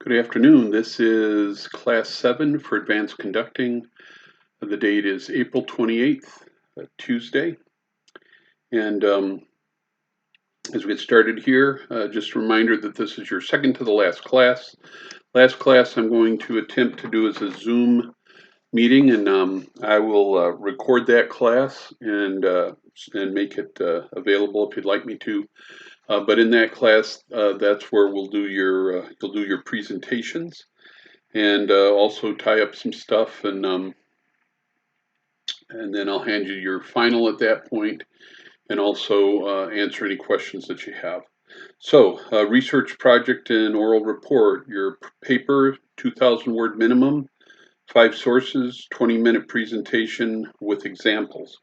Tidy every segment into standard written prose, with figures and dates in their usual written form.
Good afternoon. This is Class 7 for Advanced Conducting. The date is April 28th, Tuesday. And as we get started here, just a reminder that this is your second to the last class. Last class I'm going to attempt to do is a Zoom meeting, and I will record that class and make it available if you'd like me to. But in that class, that's where you'll do your presentations. And also tie up some stuff, and then I'll hand you your final at that point, and also answer any questions that you have. So, research project and oral report. Your paper, 2,000 word minimum, 5 sources, 20-minute presentation with examples.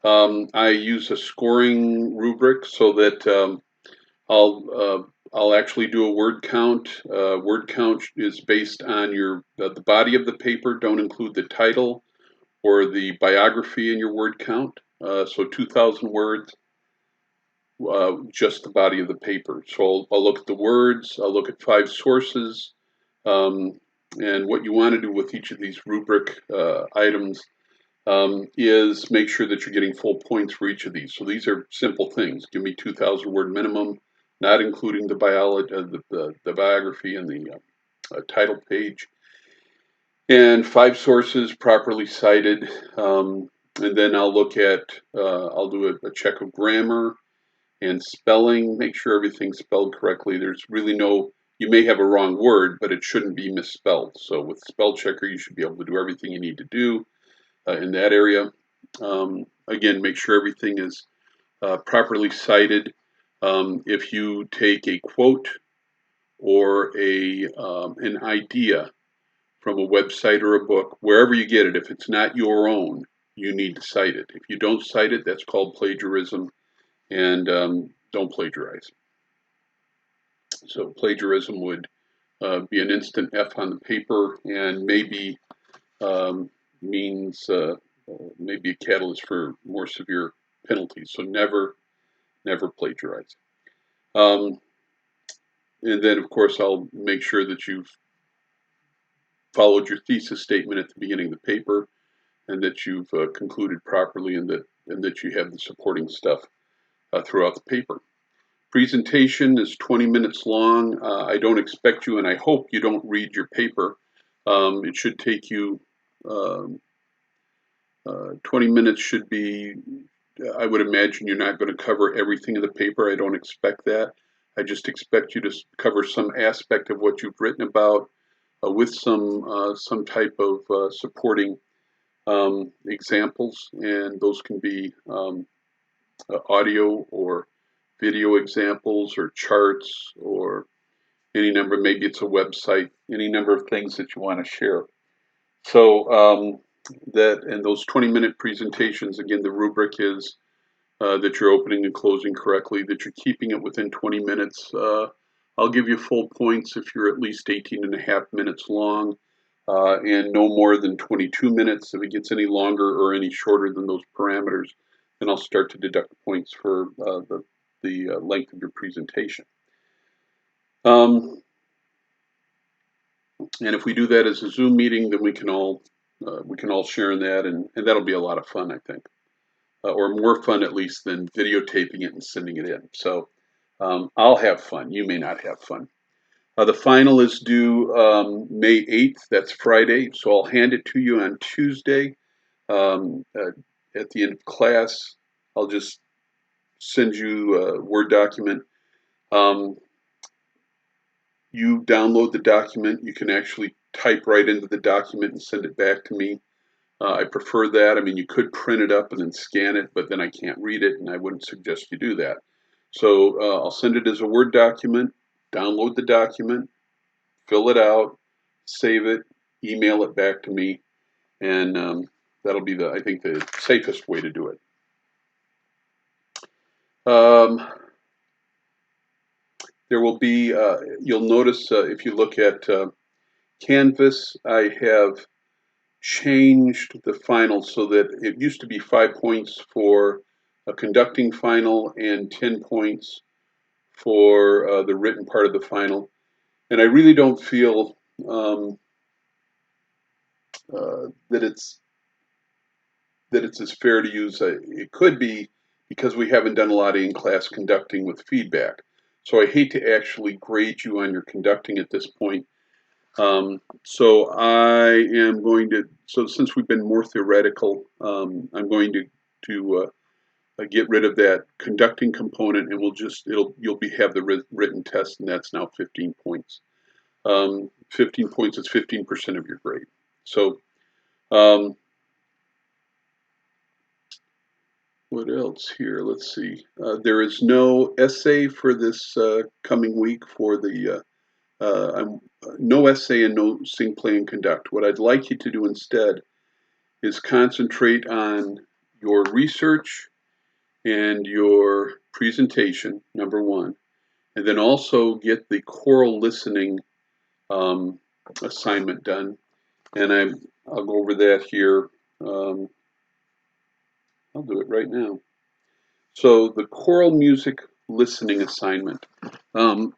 I use a scoring rubric so that I'll actually do a word count. Word count is based on the body of the paper. Don't include the title or the biography in your word count. So 2,000 words, just the body of the paper. So I'll look at the words. I'll look at 5 sources. And what you want to do with each of these rubric items is make sure that you're getting full points for each of these. So these are simple things. Give me 2,000 word minimum, not including the biography and the title page, and 5 sources properly cited. And then I'll look at, I'll do a check of grammar and spelling, make sure everything's spelled correctly. There's really you may have a wrong word, but it shouldn't be misspelled. So with spell checker, you should be able to do everything you need to do in that area. Again, make sure everything is properly cited. If you take a quote or an idea from a website or a book, wherever you get it, if it's not your own, you need to cite it. If you don't cite it, that's called plagiarism, and don't plagiarize. So plagiarism would be an instant F on the paper, and maybe means maybe a catalyst for more severe penalties. So never plagiarize. And then, of course, I'll make sure that you've followed your thesis statement at the beginning of the paper, and that you've concluded properly, and that you have the supporting stuff throughout the paper. Presentation is 20 minutes long. I don't expect you, and I hope you don't read your paper. It should take you 20 minutes should be, I would imagine you're not going to cover everything in the paper. I don't expect that. I just expect you to cover some aspect of what you've written about with some type of supporting examples, and those can be audio or video examples or charts or any number. Maybe it's a website, any number of things that you want to share. So and those 20-minute presentations, again, the rubric is that you're opening and closing correctly, that you're keeping it within 20 minutes. I'll give you full points if you're at least 18 and a half minutes long, and no more than 22 minutes. If it gets any longer or any shorter than those parameters, then I'll start to deduct points for the length of your presentation. And if we do that as a Zoom meeting, then we can all share in that, and that'll be a lot of fun, I think, or more fun at least than videotaping it and sending it in. So I'll have fun. You may not have fun. The final is due May 8th. That's Friday. So I'll hand it to you on Tuesday at the end of class. I'll just send you a Word document. You download the document. You can actually type right into the document and send it back to me. I prefer that. I mean, you could print it up and then scan it, but then I can't read it, and I wouldn't suggest you do that. So I'll send it as a Word document, download the document, fill it out, save it, email it back to me, and that'll be I think the safest way to do it. There will be, you'll notice if you look at Canvas, I have changed the final so that it used to be 5 points for a conducting final and 10 points for the written part of the final. And I really don't feel that it's as fair to use. It could be because we haven't done a lot of in-class conducting with feedback. So I hate to actually grade you on your conducting at this point. So I am going to, so since we've been more theoretical, I'm going to get rid of that conducting component, and you'll have the written test, and that's now 15 points. 15 points is 15% of your grade. So um, what else here? Let's see. There is no essay for this coming week for the no essay and no sing, play, and conduct. What I'd like you to do instead is concentrate on your research and your presentation, number one, and then also get the choral listening um, assignment done. And I'll go over that here. Um, I'll do it right now. So the choral music listening assignment. Um,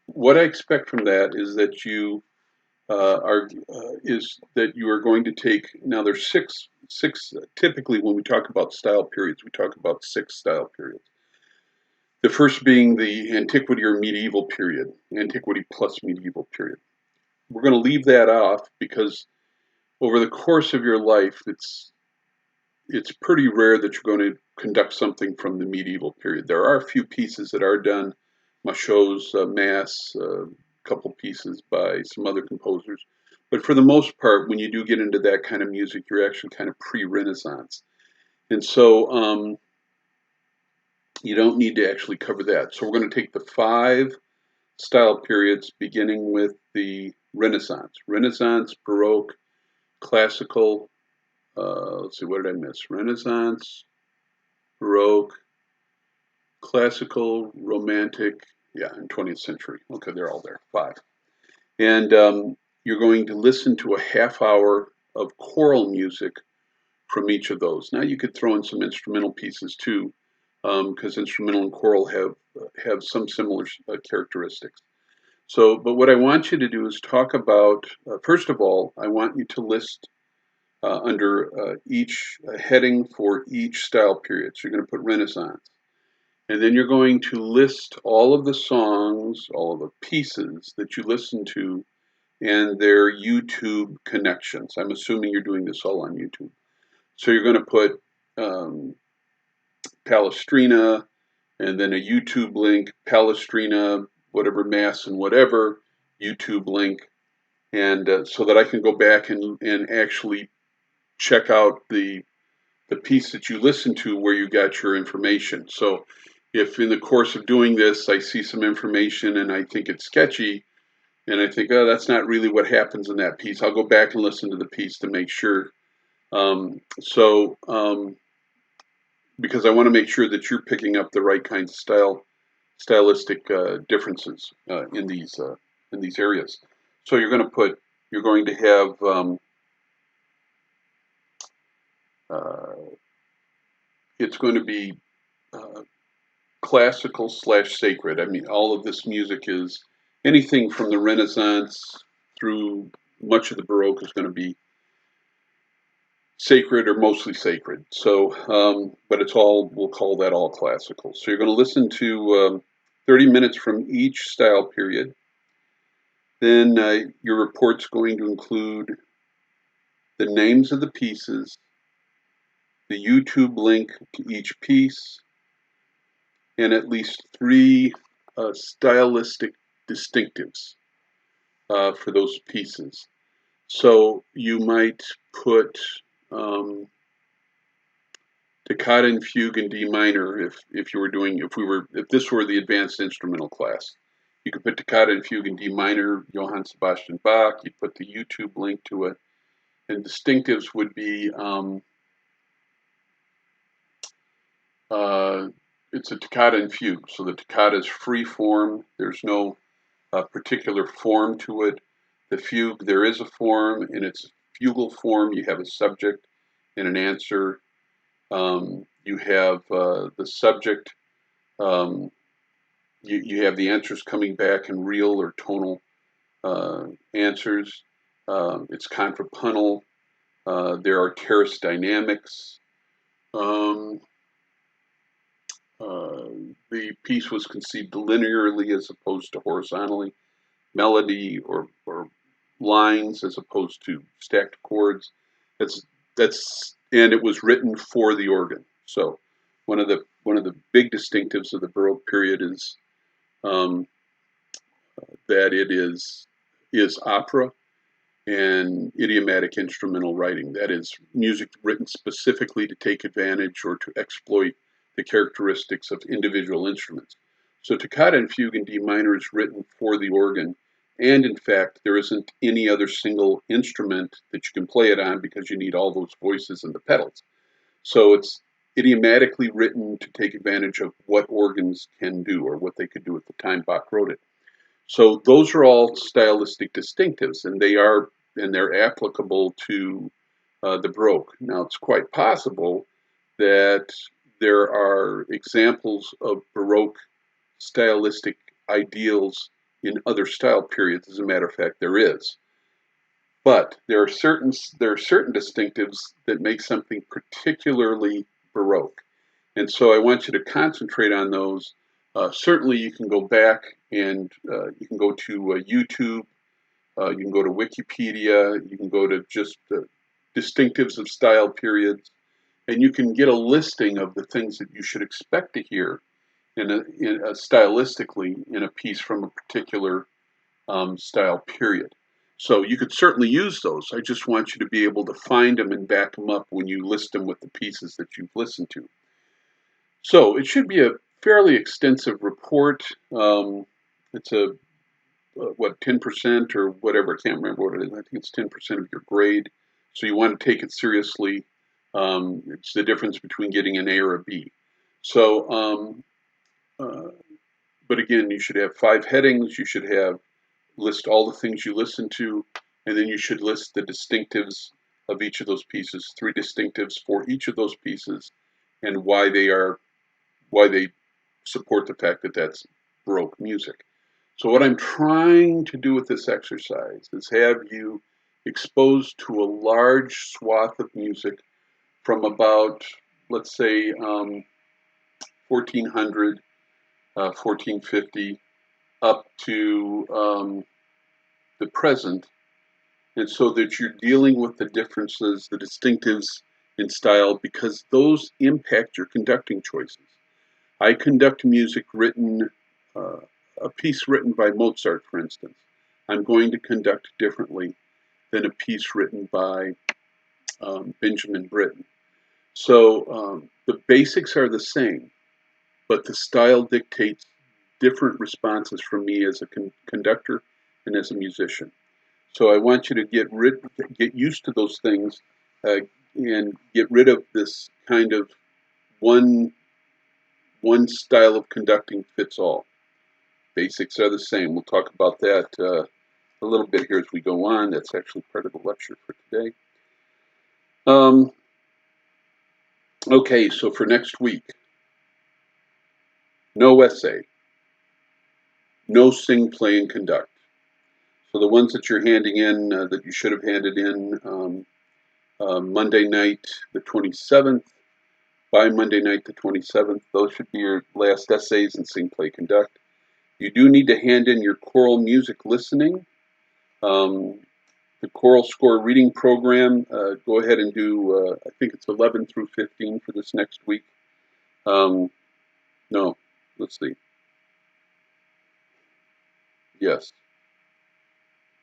what I expect from that is that you are going to take. Now there's six. Typically, when we talk about style periods, we talk about 6 style periods. The first being the antiquity or medieval period, antiquity plus medieval period. We're going to leave that off because over the course of your life, it's pretty rare that you're going to conduct something from the medieval period. There are a few pieces that are done, Machot's Mass, a couple pieces by some other composers. But for the most part, when you do get into that kind of music, you're actually kind of pre-Renaissance. And so you don't need to actually cover that. So we're going to take the 5 style periods beginning with the Renaissance. Renaissance, Baroque, Classical, let's see, what did I miss? Renaissance, Baroque, Classical, Romantic, yeah, and 20th century. Okay, they're all there, 5. And you're going to listen to a half hour of choral music from each of those. Now you could throw in some instrumental pieces too, because instrumental and choral have some similar characteristics. So, but what I want you to do is talk about, first of all, I want you to list under each heading for each style period. So you're going to put Renaissance. And then you're going to list all of the songs, all of the pieces that you listen to and their YouTube connections. I'm assuming you're doing this all on YouTube. So you're going to put Palestrina and then a YouTube link, Palestrina, whatever Mass and whatever, YouTube link, and so that I can go back and actually check out the piece that you listened to where you got your information. So if in the course of doing this, I see some information and I think it's sketchy, and I think, oh, that's not really what happens in that piece, I'll go back and listen to the piece to make sure. Because I want to make sure that you're picking up the right kinds of stylistic differences in these areas. So you're going to have uh, it's going to be uh, classical slash sacred. I mean, all of this music is anything from the Renaissance through much of the Baroque is going to be sacred or mostly sacred. So, but we'll call that all classical. So you're going to listen to 30 minutes from each style period. Then your report's going to include the names of the pieces, the YouTube link to each piece, and at least 3 stylistic distinctives for those pieces. So you might put toccata and fugue in D minor if this were the advanced instrumental class. You could put toccata and fugue in D minor, Johann Sebastian Bach. You'd put the YouTube link to it, and distinctives would be it's a toccata and fugue. So the toccata is free form. There's no particular form to it. The fugue, there is a form. In its fugal form, you have a subject and an answer. You have the subject you have the answers coming back in real or tonal answers. It's contrapuntal. There are terrace dynamics. Um, uh, the piece was conceived linearly as opposed to horizontally. Melody or lines as opposed to stacked chords. That's and it was written for the organ. So one of the big distinctives of the Baroque period is um, that it is opera and idiomatic instrumental writing. That is music written specifically to take advantage or to exploit the characteristics of individual instruments. So Toccata and Fugue in D minor is written for the organ, and in fact, there isn't any other single instrument that you can play it on because you need all those voices and the pedals. So it's idiomatically written to take advantage of what organs can do or what they could do at the time Bach wrote it. So those are all stylistic distinctives, and they're applicable to the Baroque. Now, it's quite possible that there are examples of Baroque stylistic ideals in other style periods. As a matter of fact, there is. But there are certain distinctives that make something particularly Baroque. And so I want you to concentrate on those. Certainly, you can go back and you can go to YouTube, you can go to Wikipedia, you can go to just distinctives of style periods, and you can get a listing of the things that you should expect to hear stylistically in a piece from a particular style period. So you could certainly use those. I just want you to be able to find them and back them up when you list them with the pieces that you've listened to. So it should be a fairly extensive report. It's what, 10% or whatever, I can't remember what it is. I think it's 10% of your grade. So you want to take it seriously. It's the difference between getting an A or a B. So, but again, you should have 5 headings. You should list all the things you listen to, and then you should list the distinctives of each of those pieces, 3 distinctives for each of those pieces, and why they support the fact that that's Baroque music. So what I'm trying to do with this exercise is have you exposed to a large swath of music from about, let's say, 1400, 1450 up to the present, and so that you're dealing with the differences, the distinctives in style, because those impact your conducting choices. I conduct music a piece written by Mozart, for instance. I'm going to conduct differently than a piece written by Benjamin Britten. So the basics are the same, but the style dictates different responses from me as a conductor and as a musician. So I want you to get used to those things and get rid of this kind of one style of conducting fits all. Basics are the same. We'll talk about that a little bit here as we go on. That's actually part of the lecture for today. Okay, so for next week, no essay, no sing, play, and conduct. So the ones that you're handing in that you should have handed in Monday night, the 27th, by Monday night, the 27th, those should be your last essays in sing, play, conduct. You do need to hand in your choral music listening. The choral score reading program, go ahead and do, I think it's 11 through 15 for this next week. No, let's see. Yes.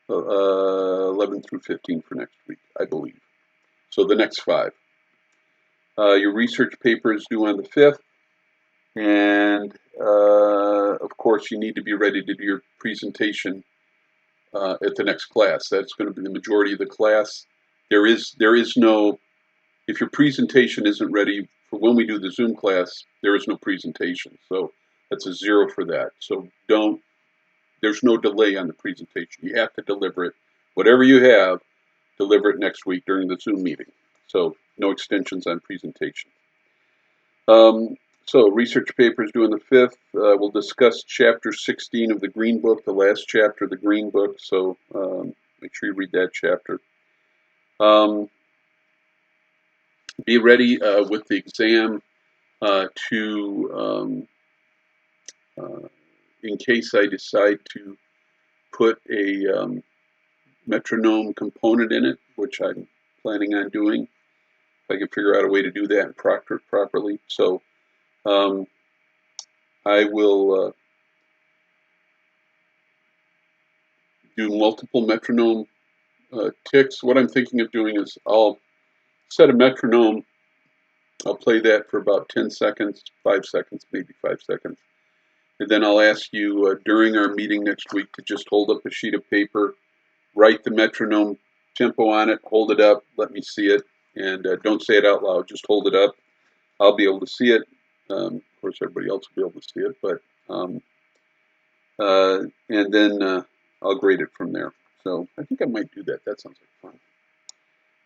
11 through 15 for next week, I believe. So the next 5. Your research paper is due on the 5th. And, of course, you need to be ready to do your presentation at the next class. That's going to be the majority of the class. There is no, if your presentation isn't ready for when we do the Zoom class, there is no presentation. So that's a 0 for that. So there's no delay on the presentation. You have to deliver it. Whatever you have, deliver it next week during the Zoom meeting. So no extensions on presentation. So research paper is due on the 5th. We'll discuss chapter 16 of the Green Book, the last chapter of the Green Book. So make sure you read that chapter. Be ready with the exam in case I decide to put a metronome component in it, which I'm planning on doing. If I can figure out a way to do that and proctor it properly. So I will do multiple metronome ticks. What I'm thinking of doing is I'll set a metronome. I'll play that for about 10 seconds, 5 seconds, maybe 5 seconds. And then I'll ask you during our meeting next week to just hold up a sheet of paper, write the metronome tempo on it, hold it up, let me see it, and don't say it out loud, just hold it up. I'll be able to see it. Of course, everybody else will be able to see it, but and then I'll grade it from there. So I think I might do that. That sounds like fun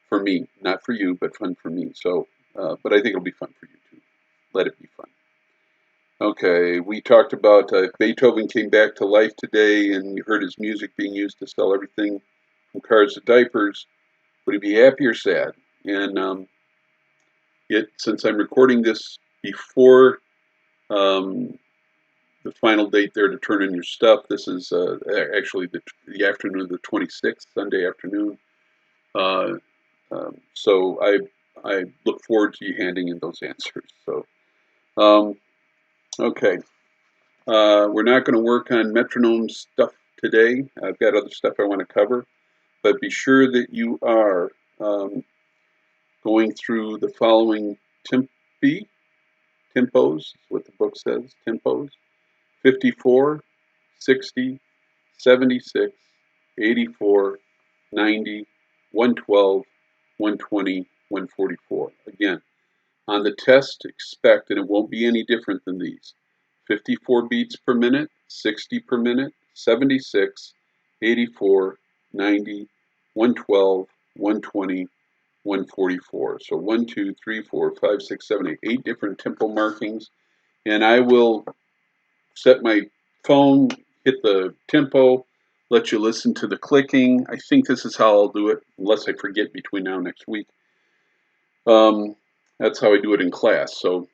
for me, not for you, but fun for me. So, but I think it'll be fun for you too. Let it be fun. Okay, we talked about if Beethoven came back to life today and you heard his music being used to sell everything from cars to diapers, would he be happy or sad? And since I'm recording this before the final date there to turn in your stuff, this is actually the afternoon of the 26th, Sunday afternoon. So I look forward to you handing in those answers. So, okay. We're not going to work on metronome stuff today. I've got other stuff I want to cover, but be sure that you are going through the following tempos, is what the book says, tempos: 54, 60, 76, 84, 90, 112, 120, 144. Again, on the test, expect, and it won't be any different than these: 54 beats per minute, 60 per minute, 76, 84, 90, 112, 120, 144. So 1, 2, 3, 4, 5, 6, 7, 8, 8 different tempo markings. And I will set my phone, hit the tempo, let you listen to the clicking. I think this is how I'll do it, unless I forget between now and next week. That's how I do it in class. So,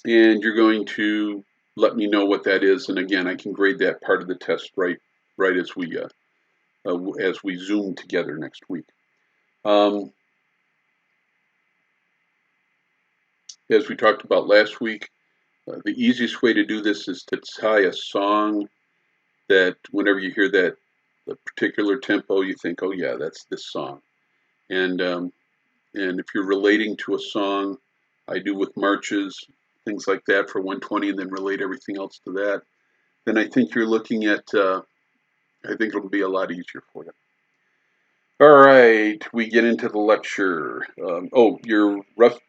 and you're going to let me know what that is. And again, I can grade that part of the test right as we Zoom together next week. As we talked about last week, the easiest way to do this is to tie a song that whenever you hear that the particular tempo, you think, oh yeah, that's this song. And if you're relating to a song, I do with marches, things like that for 120, and then relate everything else to that, then I think you're looking at, I think it'll be a lot easier for you. All right, we get into the lecture. Your rough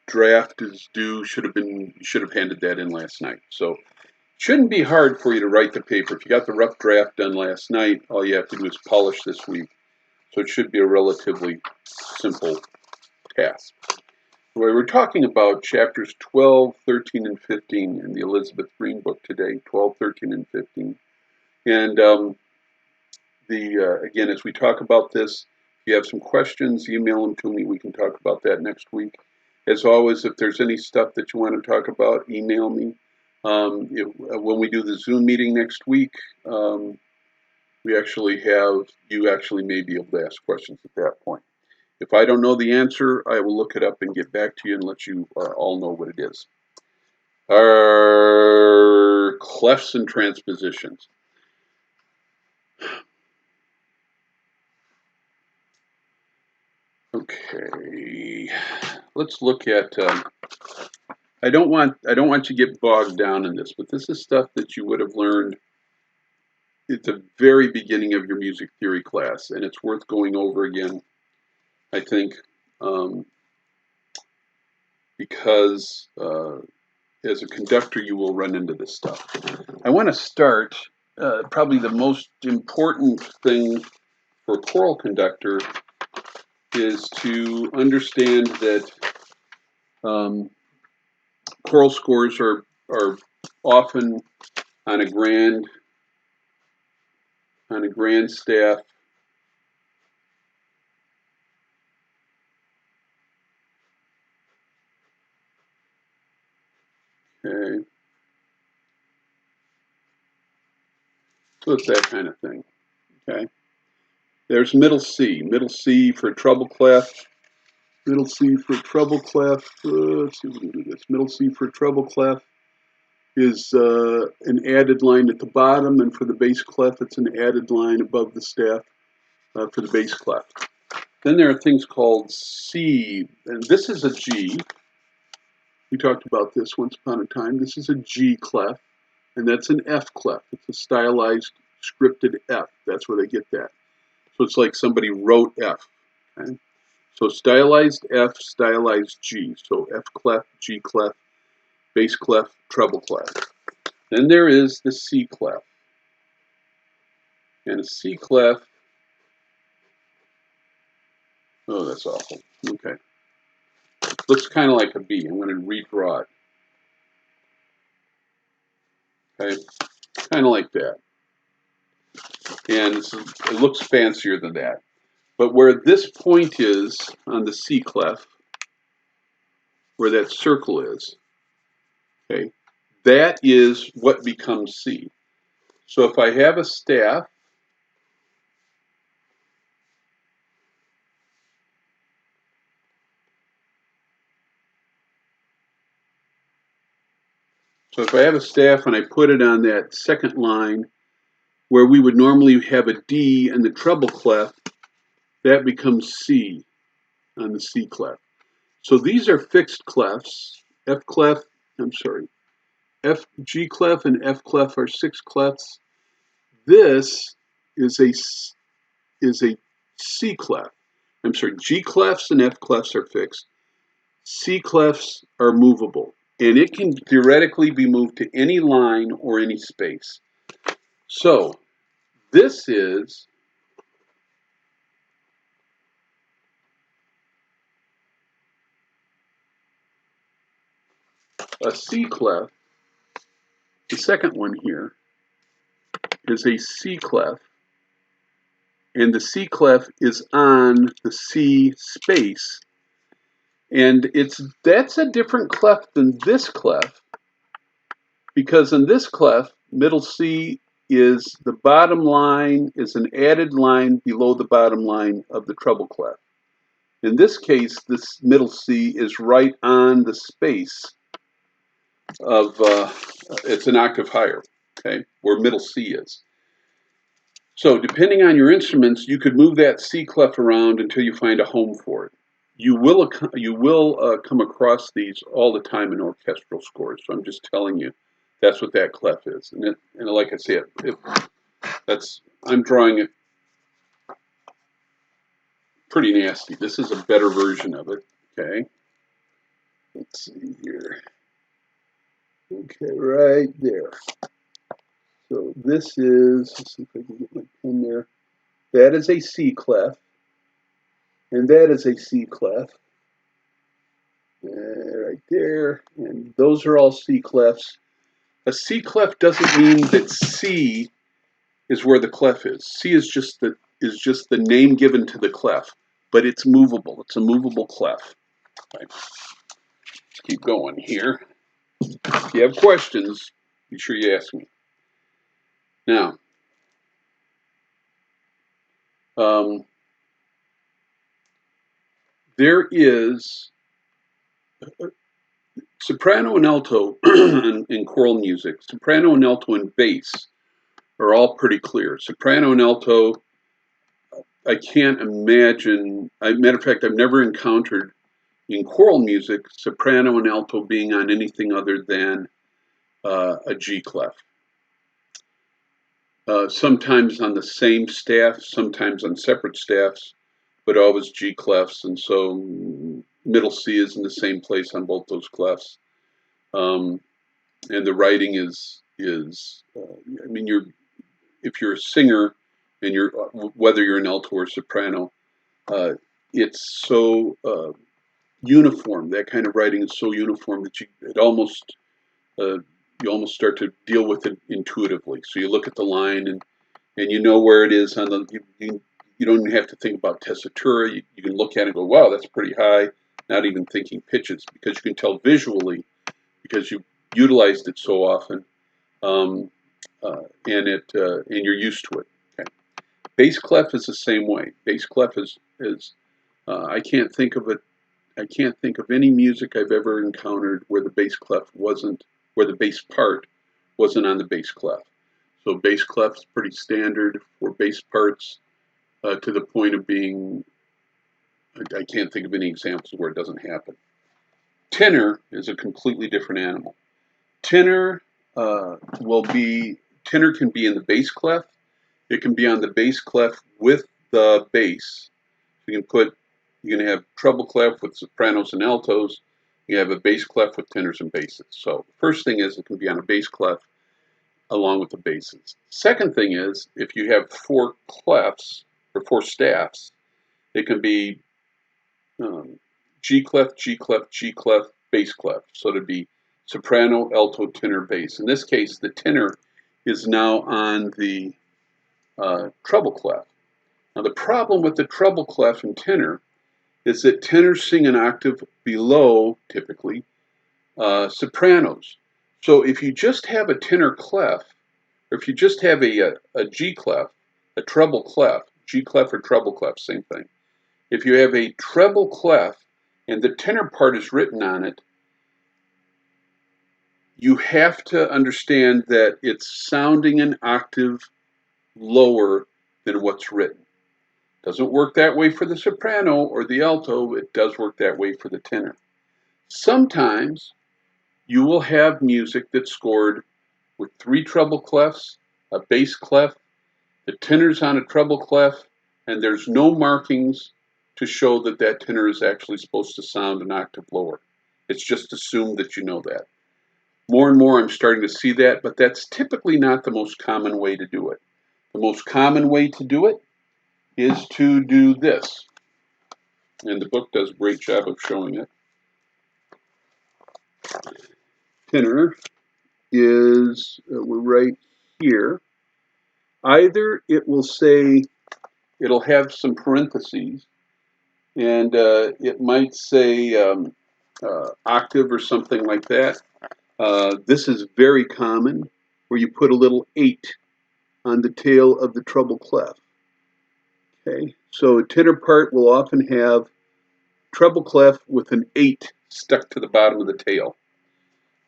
draft is due. Should have handed that in last night. So shouldn't be hard for you to write the paper. If you got the rough draft done last night, all you have to do is polish this week. So it should be a relatively simple task. We're talking about chapters 12, 13, and 15 in the Elizabeth Green book today, 12, 13, and 15. And again, as we talk about this, if you have some questions, email them to me. We can talk about that next week. As always, if there's any stuff that you want to talk about, email me. When we do the Zoom meeting next week, you actually may be able to ask questions at that point. If I don't know the answer, I will look it up and get back to you and let you all know what it is. Our clefs and transpositions. Okay, let's look at. I don't want you to get bogged down in this, but this is stuff that you would have learned at the very beginning of your music theory class, and it's worth going over again, I think, because as a conductor, you will run into this stuff. I want to start, probably the most important thing for a choral conductor is to understand that choral scores are often on a grand staff. Okay. So it's that kind of thing. Okay. There's middle C. Middle C for treble clef. Middle C for treble clef. Let's see if we can do this. Middle C for treble clef is an added line at the bottom, and for the bass clef, it's an added line above the staff for the bass clef. Then there are things called C, and this is a G. We talked about this once upon a time. This is a G clef, and that's an F clef. It's a stylized, scripted F. That's where they get that. So it's like somebody wrote F. Okay? So stylized F, stylized G. So F clef, G clef, bass clef, treble clef. Then there is the C clef. And a C clef, oh, that's awful. Okay. Looks kind of like a B. I'm going to redraw it. Okay. Kind of like that. And it looks fancier than that. But where this point is on the C clef, where that circle is, okay, that is what becomes C. So if I have a staff, and I put it on that second line where we would normally have a D and the treble clef, that becomes C on the C clef. So these are fixed clefs. F clef, I'm sorry, F, G clef and F clef are 6 clefs. This is a C clef. I'm sorry, G clefs and F clefs are fixed. C clefs are movable, and it can theoretically be moved to any line or any space. So this is a C clef. The second one here is a C clef, and the C clef is on the C space, and that's a different clef than this clef, because in this clef, middle C is the bottom line, is an added line below the bottom line of the treble clef. In this case, this middle C is right on the space of, it's an octave higher, okay, where middle C is. So depending on your instruments, you could move that C clef around until you find a home for it. You will come across these all the time in orchestral scores, so I'm just telling you that's what that clef is. And like I said, I'm drawing it pretty nasty. This is a better version of it, okay? Let's see here. Okay, right there. So this is, let's see if I can get my pen there. That is a C clef, and that is a C clef. Right there, and those are all C clefs. A C clef doesn't mean that C is where the clef is. C is just the name given to the clef, but it's movable. It's a movable clef. Right. Let's keep going here. If you have questions, be sure you ask me. Now, there is soprano and alto in choral music. Soprano and alto and bass are all pretty clear. Soprano and alto, I can't imagine. Matter of fact, I've never encountered in choral music soprano and alto being on anything other than a G clef. Sometimes on the same staff, sometimes on separate staffs, but always G clefs, and so middle C is in the same place on both those clefs. And the writing is I mean, if you're a singer and whether you're an alto or soprano, it's so uniform. That kind of writing is so uniform that you almost start to deal with it intuitively. So you look at the line and you know where it is on the. You don't even have to think about tessitura. You can look at it and go, wow, that's pretty high. Not even thinking pitches, because you can tell visually, because you utilized it so often, um, and you're used to it. Okay. Bass clef is the same way. Bass clef is I can't think of it. I can't think of any music I've ever encountered where the bass clef wasn't, where the bass part wasn't on the bass clef. So bass clef's pretty standard for bass parts, to the point of being, I can't think of any examples where it doesn't happen. Tenor is a completely different animal. Tenor tenor can be in the bass clef. It can be on the bass clef with the bass. You can have treble clef with sopranos and altos. You have a bass clef with tenors and basses. So first thing is it can be on a bass clef along with the basses. Second thing is if you have four clefs or four staffs, it can be G clef, G clef, G clef, bass clef. So to be soprano, alto, tenor, bass. In this case, the tenor is now on the treble clef. Now the problem with the treble clef and tenor is that tenors sing an octave below, typically, sopranos. So if you just have a tenor clef, or if you just have a G clef, a treble clef, G clef or treble clef, same thing. If you have a treble clef and the tenor part is written on it, you have to understand that it's sounding an octave lower than what's written. Doesn't work that way for the soprano or the alto. It does work that way for the tenor. Sometimes you will have music that's scored with three treble clefs, a bass clef, the tenor's on a treble clef, and there's no markings to show that that tenor is actually supposed to sound an octave lower. It's just assumed that you know that. More and more I'm starting to see that, but that's typically not the most common way to do it. The most common way to do it is to do this. And the book does a great job of showing it. Tenor is, we're right here. Either it will say, it'll have some parentheses, and it might say octave or something like that. This is very common, where you put a little 8 on the tail of the treble clef. Okay, so a tenor part will often have treble clef with an 8 stuck to the bottom of the tail.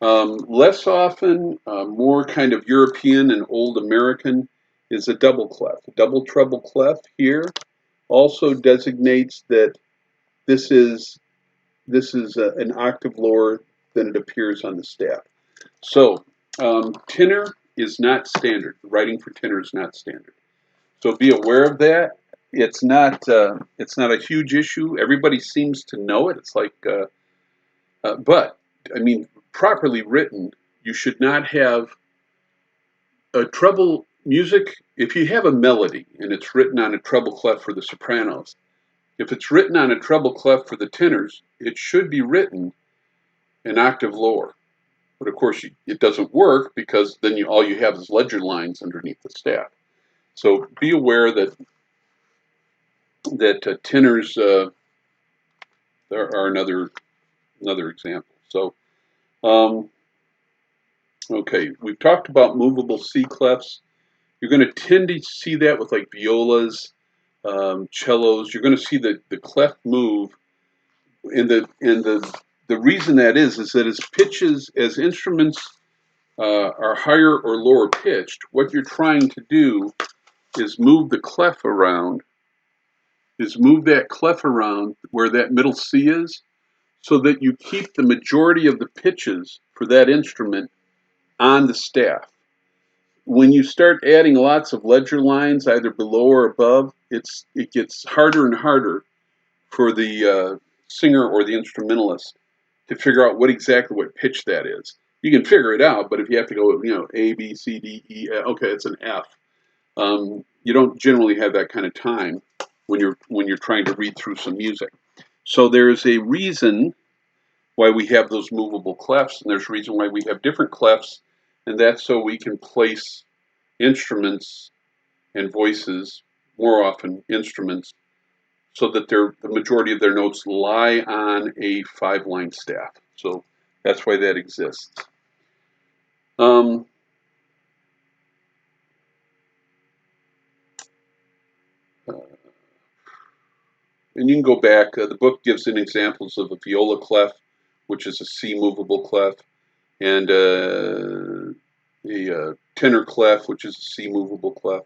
Less often, more kind of European and old American, is a double clef. A double treble clef here also designates that this is an octave lower than it appears on the staff. So tenor is not standard. The writing for tenor is not standard. So be aware of that. It's not a huge issue. Everybody seems to know it. It's like, but I mean, properly written, you should not have a treble music. If you have a melody and it's written on a treble clef for the sopranos, if it's written on a treble clef for the tenors, it should be written an octave lower. But of course, it doesn't work, because then all you have is ledger lines underneath the staff. So be aware that tenors there are another example. So okay, we've talked about movable C clefs. You're going to tend to see that with like violas, cellos. You're going to see the clef move, and the reason that is that as instruments are higher or lower pitched, what you're trying to do is move the clef around, move that clef around where that middle C is, so that you keep the majority of the pitches for that instrument on the staff. When you start adding lots of ledger lines, either below or above, it gets harder and harder for the singer or the instrumentalist to figure out what pitch that is. You can figure it out, but if you have to go, A, B, C, D, E, okay, it's an F. You don't generally have that kind of time when you're trying to read through some music. So there's a reason why we have those movable clefs, and there's a reason why we have different clefs, and that's so we can place instruments and voices, more often instruments, so that the majority of their notes lie on a 5-line staff. So that's why that exists. Um, and you can go back. The book gives an examples of a viola clef, which is a C movable clef, and a tenor clef, which is a C movable clef,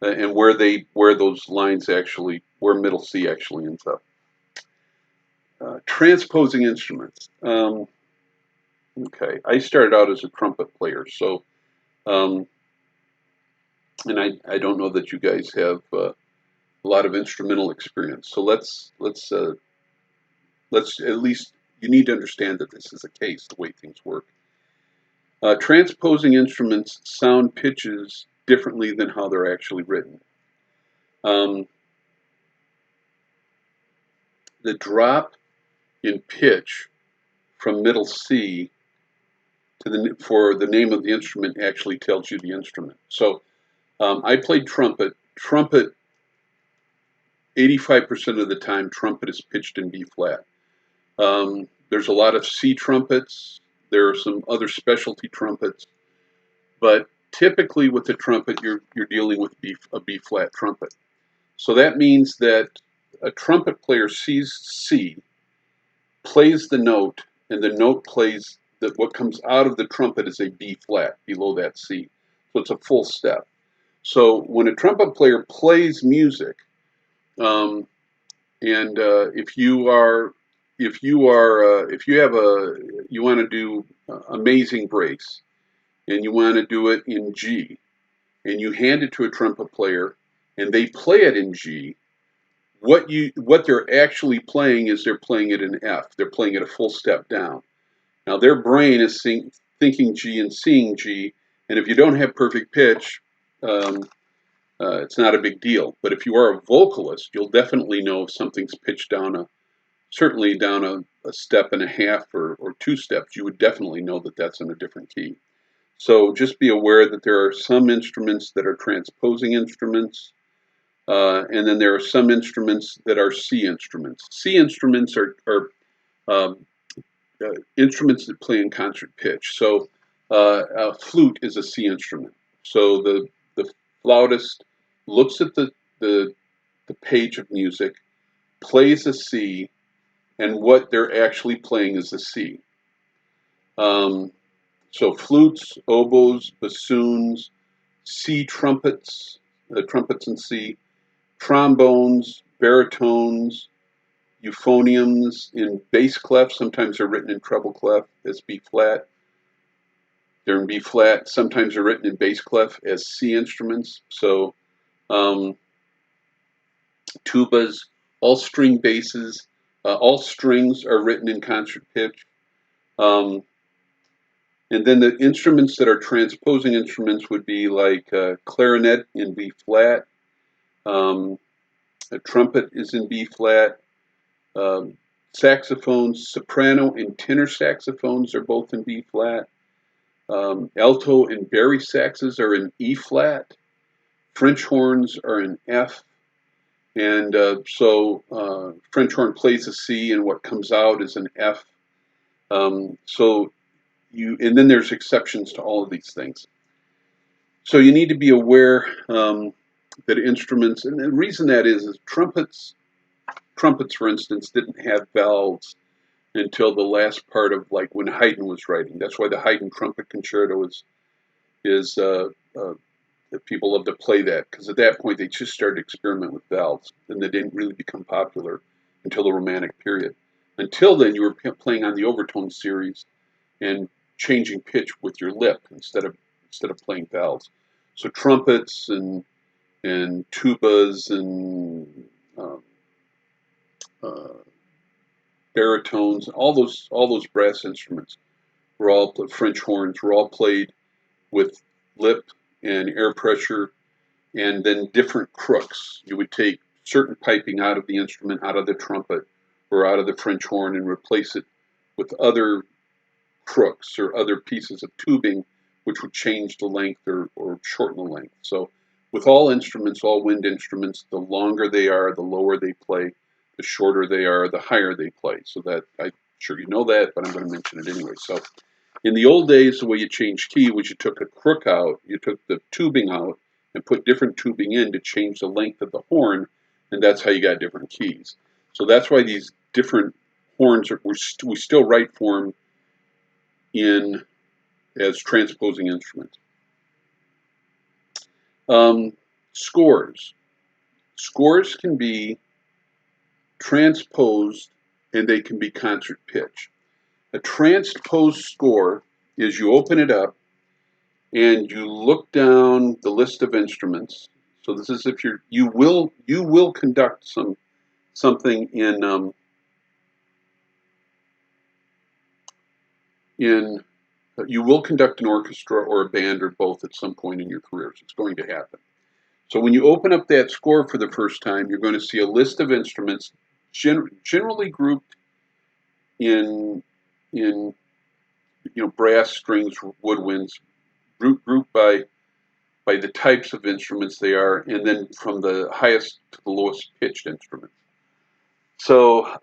and where those lines actually, where middle C actually ends up. Transposing instruments. Okay, I started out as a trumpet player, so and I don't know that you guys have a lot of instrumental experience. So let's at least, you need to understand that this is the case, the way things work. Transposing instruments sound pitches differently than how they're actually written. The drop in pitch from middle C to for the name of the instrument actually tells you the instrument. So I played trumpet. Trumpet, 85% of the time, trumpet is pitched in B flat. There's a lot of C trumpets. There are some other specialty trumpets, but typically with the trumpet, you're dealing with a B flat trumpet. So that means that a trumpet player sees C, plays the note, and the note plays that what comes out of the trumpet is a B flat below that C. So it's a full step. So when a trumpet player plays music, um, and if you want to do Amazing Grace, and you want to do it in G, and you hand it to a trumpet player, and they play it in G, what they're actually playing is they're playing it in F. They're playing it a full step down. Now their brain is thinking G and seeing G, and if you don't have perfect pitch, it's not a big deal. But if you are a vocalist, you'll definitely know if something's pitched down certainly down a step and a half or 2 steps. You would definitely know that that's in a different key. So just be aware that there are some instruments that are transposing instruments, and then there are some instruments that are C instruments. C instruments are um, instruments that play in concert pitch. So a flute is a C instrument. So the flautist looks at the page of music, plays a C, and what they're actually playing is a C. So flutes, oboes, bassoons, C trumpets, trumpets in C, trombones, baritones, euphoniums in bass clef. Sometimes they're written in treble clef as B flat. They're in B flat. Sometimes they're written in bass clef as C instruments. So tubas, all string basses, all strings are written in concert pitch. And then the instruments that are transposing instruments would be like clarinet in B flat. A trumpet is in B flat. Saxophones, soprano and tenor saxophones are both in B flat. Alto and bari saxes are in E flat. French horns are in F. And French horn plays a C, and what comes out is an F. And then there's exceptions to all of these things. So you need to be aware that instruments, and the reason that is trumpets, for instance, didn't have valves until the last part of like when Haydn was writing. That's why the Haydn trumpet concerto is people love to play that, because at that point they just started to experiment with valves, and they didn't really become popular until the Romantic period. Until then, you were playing on the overtone series and changing pitch with your lip instead of playing valves. So trumpets and tubas and baritones, all those brass instruments were all French horns were all played with lip and air pressure, and then different crooks. You would take certain piping out of the instrument, out of the trumpet, or out of the French horn and replace it with other crooks or other pieces of tubing which would change the length or shorten the length. So with all instruments, all wind instruments, the longer they are, the lower they play. The shorter they are, the higher they play. So that, I'm sure you know that, but I'm going to mention it anyway. So in the old days, the way you changed key was you took a crook out, you took the tubing out, and put different tubing in to change the length of the horn, and that's how you got different keys. So that's why these different horns we still write for them in as transposing instruments. Scores. Scores can be transposed and they can be concert pitch. A transposed score is you open it up and you look down the list of instruments. So this is if you will conduct something in you will conduct an orchestra or a band or both at some point in your careers. It's going to happen. So when you open up that score for the first time, you're going to see a list of instruments generally grouped in brass, strings, woodwinds, grouped by the types of instruments they are, and then from the highest to the lowest pitched instrument. So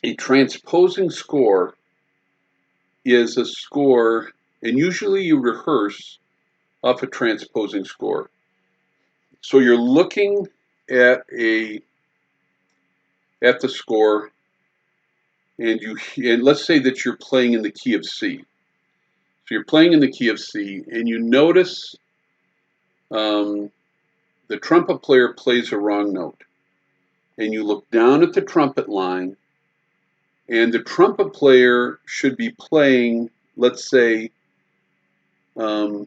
a transposing score is a score, and usually you rehearse off a transposing score. So you're looking at the score, and let's say that you're playing in the key of C. So you're playing in the key of C, and you notice the trumpet player plays a wrong note, and you look down at the trumpet line, and the trumpet player should be playing, let's say, well,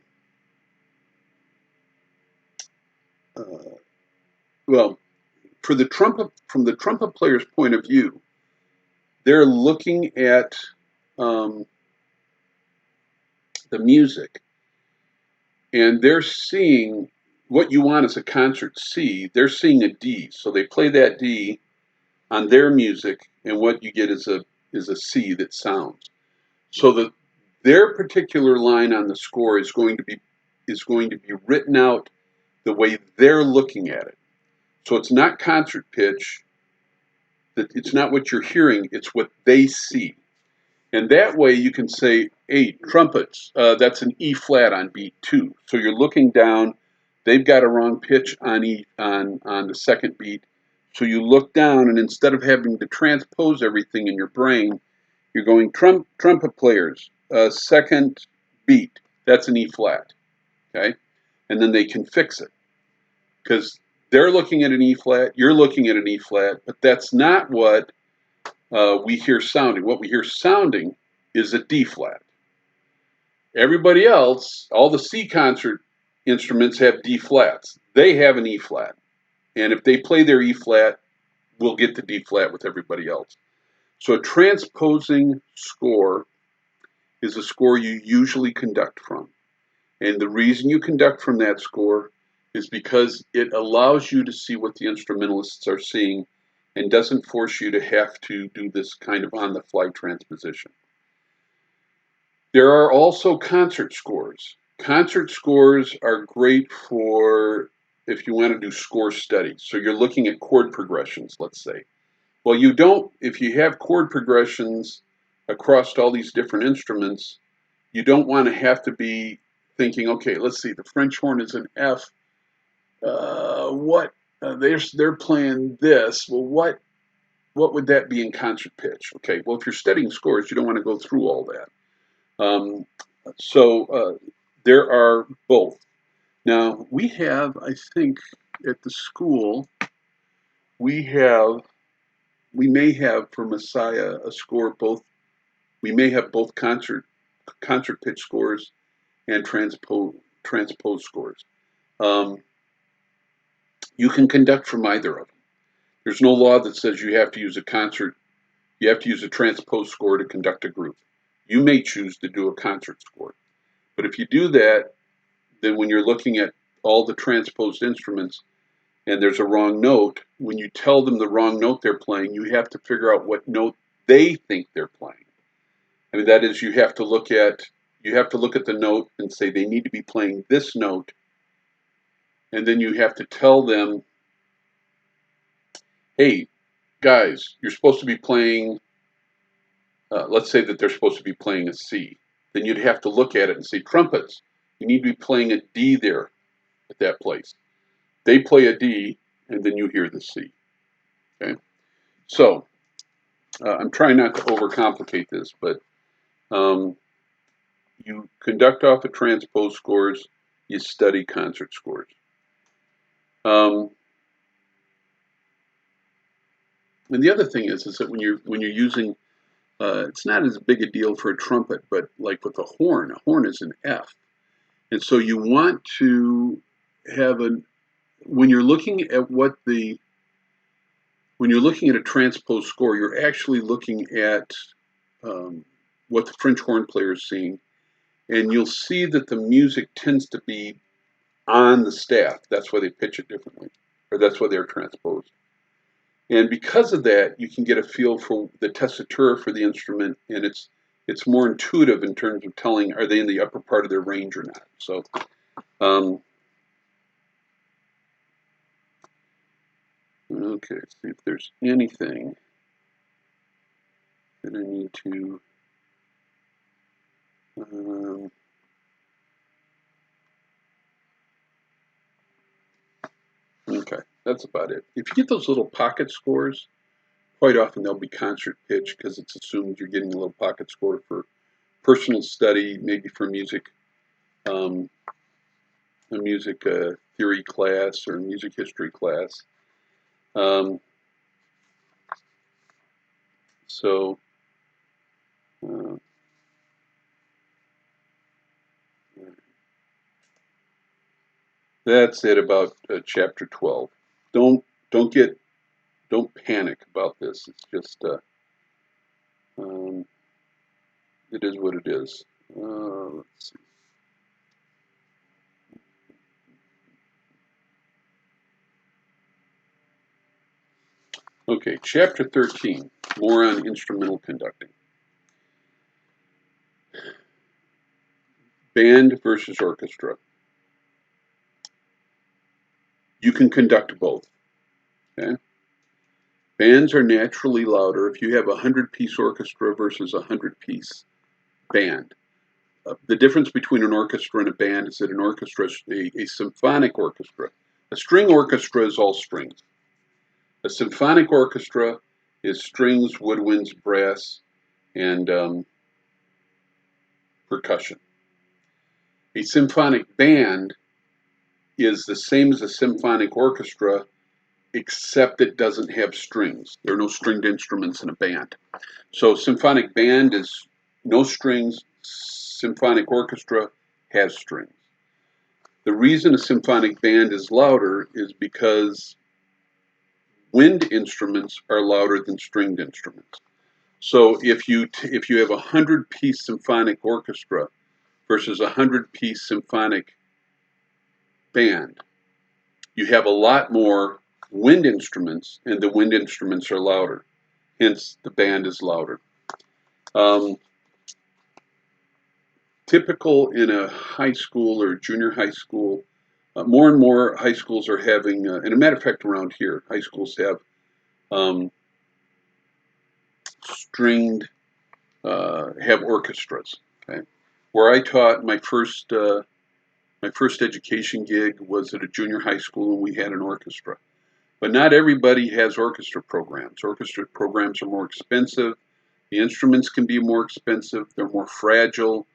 from the trumpet player's point of view, they're looking at the music, and they're seeing what you want as a concert C. They're seeing a D, so they play that D on their music, and what you get is a C that sounds. So their particular line on the score is going to be written out the way they're looking at it. So it's not concert pitch. It's not what you're hearing. It's what they see. And that way you can say, hey, trumpets, that's an E flat on beat 2. So you're looking down. They've got a wrong pitch on the second beat. So you look down, and instead of having to transpose everything in your brain, you're going trumpet players, second beat, that's an E flat, okay? And then they can fix it because they're looking at an E flat, you're looking at an E flat, but that's not what we hear sounding. What we hear sounding is a D flat. Everybody else, all the C concert instruments have D flats. They have an E flat. And if they play their E flat, we'll get the D flat with everybody else. So a transposing score is a score you usually conduct from. And the reason you conduct from that score is because it allows you to see what the instrumentalists are seeing and doesn't force you to have to do this kind of on-the-fly transposition. There are also concert scores. Concert scores are great for if you want to do score studies. So you're looking at chord progressions, let's say. Well, you don't, if you have chord progressions across all these different instruments, you don't want to have to be thinking, okay, let's see, the French horn is an F. They're playing this. Well, what would that be in concert pitch? Okay, well, if you're studying scores, you don't want to go through all that. So there are both. Now, we have, I think, at the school, we may have for Messiah a score both. We may have both concert pitch scores and transpose scores. You can conduct from either of them. There's no law that says you have to use a transpose score to conduct a group. You may choose to do a concert score. But if you do that, then when you're looking at all the transposed instruments and there's a wrong note, when you tell them the wrong note they're playing, you have to figure out what note they think they're playing. I mean, that is, you have to look at the note and say they need to be playing this note, and then you have to tell them, hey, guys, you're supposed to be playing, let's say that they're supposed to be playing a C. Then you'd have to look at it and say, trumpets, you need to be playing a D there at that place. They play a D, and then you hear the C. Okay? So, I'm trying not to overcomplicate this, but you conduct off of transpose scores, you study concert scores. And the other thing is that when you're using, it's not as big a deal for a trumpet, but like with a horn is an F, and so you want to have when you're looking at when you're looking at a transpose score, you're actually looking at what the French horn player is seeing, and you'll see that the music tends to be on the staff. That's why they pitch it differently, or that's why they're transposed. And because of that, you can get a feel for the tessitura for the instrument, and it's more intuitive in terms of telling, are they in the upper part of their range or not. So, okay, let's see if there's anything that I need to, okay, that's about it. If you get those little pocket scores, quite often they'll be concert pitch because it's assumed you're getting a little pocket score for personal study, maybe for music, a music theory class or music history class. So that's it about chapter 12. Don't panic about this. It's just it is what it is. Let's see. Okay, chapter 13, more on instrumental conducting. Band versus orchestra. You can conduct both. Okay? Bands are naturally louder if you have a 100-piece orchestra versus a 100-piece band. The difference between an orchestra and a band is that an orchestra is a symphonic orchestra. A string orchestra is all strings. A symphonic orchestra is strings, woodwinds, brass, and percussion. A symphonic band is the same as a symphonic orchestra, except it doesn't have strings. There are no stringed instruments in a band. So symphonic band is no strings. Symphonic orchestra has strings. The reason a symphonic band is louder is because wind instruments are louder than stringed instruments. So if you have a 100-piece symphonic orchestra versus a 100-piece symphonic band, you have a lot more wind instruments, and the wind instruments are louder. Hence, the band is louder. Typical in a high school or junior high school, more and more high schools are having, and a matter of fact around here, high schools have stringed, have orchestras. Okay? Where I taught, my first education gig was at a junior high school, and we had an orchestra. But not everybody has orchestra programs. Orchestra programs are more expensive. The instruments can be more expensive. They're more fragile.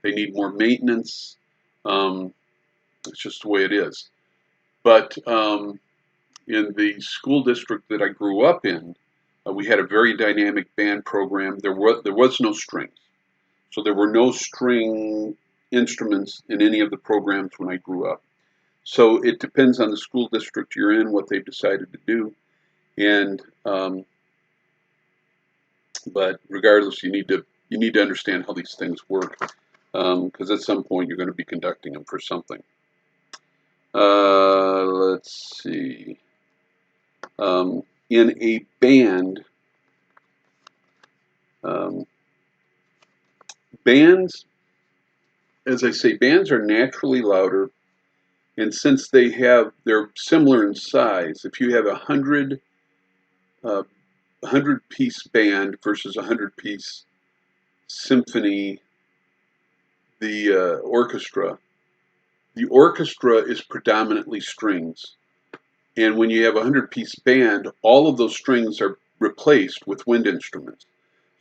They need more maintenance. It's just the way it is. But in the school district that I grew up in, we had a very dynamic band program. There was no strings. So there were no string instruments in any of the programs when I grew up. So it depends on the school district you're in, what they've decided to do. And but regardless, you need to understand how these things work, because at some point you're going to be conducting them for something. Let's see. In a band, um, bands, as I say, bands are naturally louder, and since they're similar in size. If you have a 100-piece band versus a 100-piece symphony, the orchestra is predominantly strings. And when you have a 100-piece band, all of those strings are replaced with wind instruments.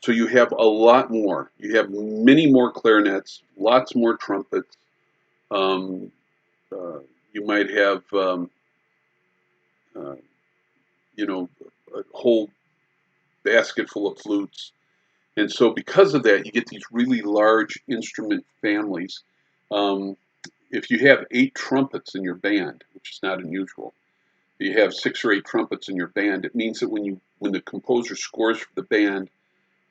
So you have a lot more. You have many more clarinets, lots more trumpets. Um, you might have, uh, a whole basket full of flutes. And so because of that, you get these really large instrument families. Um, if you have 8 trumpets in your band, which is not unusual, you have 6 or 8 trumpets in your band, it means that when the composer scores for the band,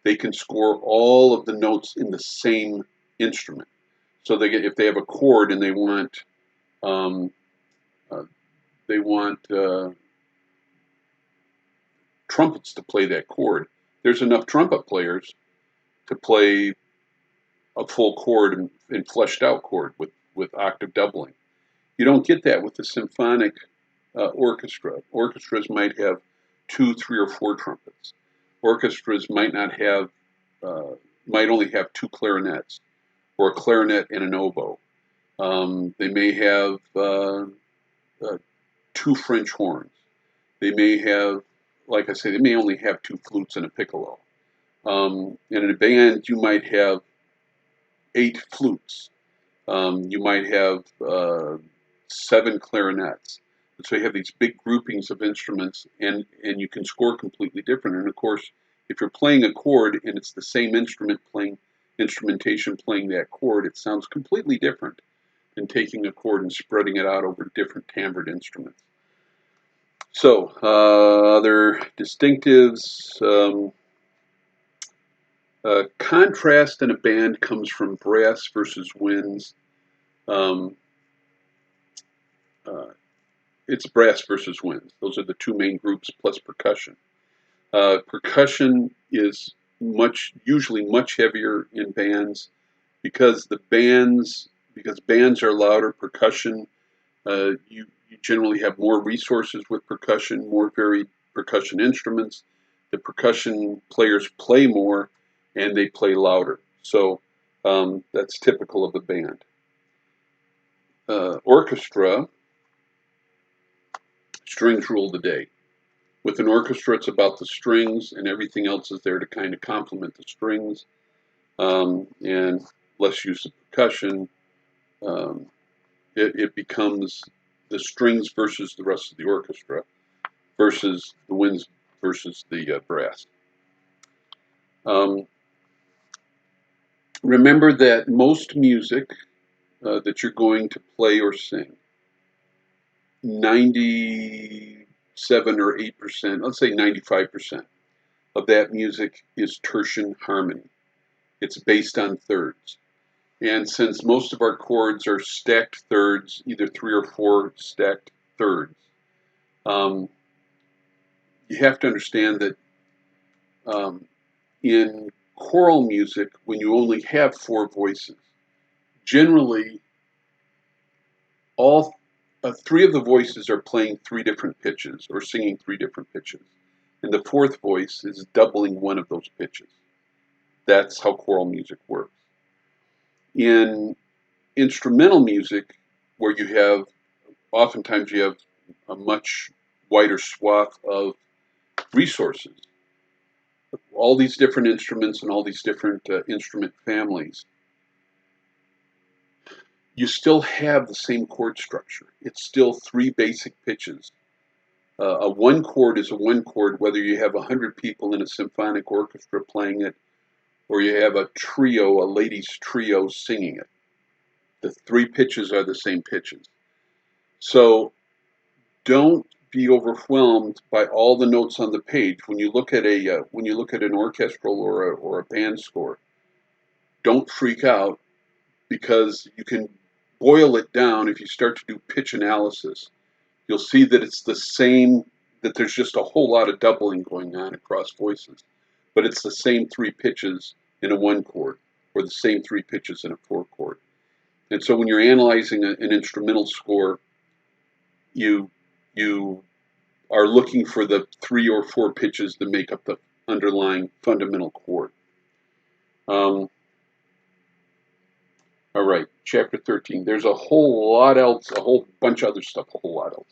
they can score all of the notes in the same instrument. So if they have a chord and um, they want trumpets to play that chord, there's enough trumpet players to play a full chord and fleshed out chord with octave doubling. You don't get that with the symphonic orchestra. Orchestras might have 2, 3, or 4 trumpets. Orchestras might only have 2 clarinets, or a clarinet and an oboe. They may have 2 French horns. They may have, like I say, they may only have 2 flutes and a piccolo. And in a band, you might have 8 flutes. You might have 7 clarinets. And so you have these big groupings of instruments, and you can score completely different. And of course, if you're playing a chord and it's the same instrumentation playing that chord, it sounds completely different than taking a chord and spreading it out over different timbred instruments. So, other distinctives. Contrast in a band comes from brass versus winds. Um, uh, it's brass versus winds. Those are the 2 main groups, plus percussion. Percussion is usually much heavier in bands because bands are louder. You generally have more resources with percussion, more varied percussion instruments. The percussion players play more, and they play louder. So that's typical of the band. Orchestra, strings rule the day. With an orchestra, it's about the strings, and everything else is there to kind of complement the strings, and less use of percussion. Um, it becomes the strings versus the rest of the orchestra versus the winds versus the brass. Remember that most music that you're going to play or sing, 97 or 8%, let's say 95% of that music is tertian harmony. It's based on thirds. And since most of our chords are stacked thirds, either 3 or 4 stacked thirds, um, you have to understand that in choral music, when you only have 4 voices, generally all 3 of the voices are playing 3 different pitches or singing 3 different pitches, and the 4th voice is doubling one of those pitches. That's how choral music works. In instrumental music, where oftentimes you have a much wider swath of resources, all these different instruments and all these different instrument families, you still have the same chord structure. It's still 3 basic pitches. A 1 chord is a 1 chord, whether you have 100 people in a symphonic orchestra playing it, or you have a ladies' trio singing it. The 3 pitches are the same pitches. So don't be overwhelmed by all the notes on the page. When you look at an orchestral or a band score, don't freak out, because you can boil it down. If you start to do pitch analysis, you'll see that it's the same that there's just a whole lot of doubling going on across voices, but it's the same 3 pitches in a 1 chord, or the same 3 pitches in a 4 chord. And so when you're analyzing an instrumental score, you are looking for the 3 or 4 pitches that make up the underlying fundamental chord. All right, chapter 13. There's a whole lot else, a whole bunch of other stuff, a whole lot else.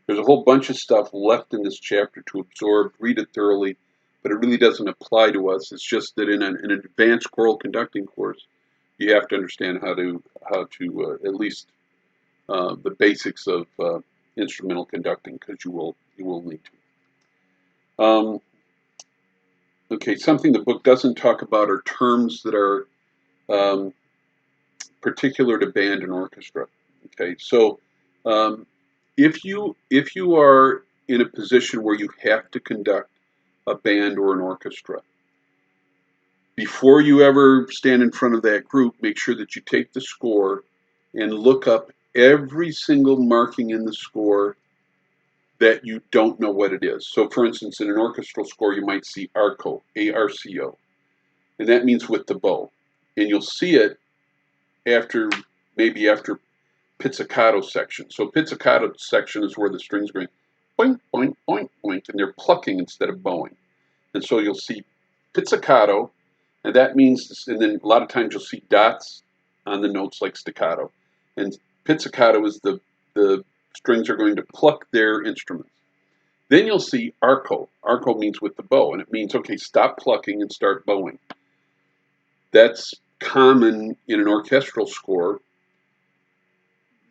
There's a whole bunch of stuff left in this chapter to absorb, read it thoroughly, but it really doesn't apply to us. It's just that in an advanced choral conducting course, you have to understand how to at least the basics of instrumental conducting, because you will need to. Okay, something the book doesn't talk about are terms that are particular to band and orchestra. Okay, so if you are in a position where you have to conduct a band or an orchestra, before you ever stand in front of that group, make sure that you take the score and look up every single marking in the score that you don't know what it is. So for instance, in an orchestral score, you might see ARCO, A-R-C-O, and that means with the bow. And you'll see it maybe after pizzicato section. So pizzicato section is where the strings are going boink, boink, boink, boink, and they're plucking instead of bowing. And so you'll see pizzicato, and that means, and then a lot of times you'll see dots on the notes like staccato. And pizzicato is the strings are going to pluck their instruments. Then you'll see arco. Arco means with the bow, and it means, okay, stop plucking and start bowing. That's common in an orchestral score.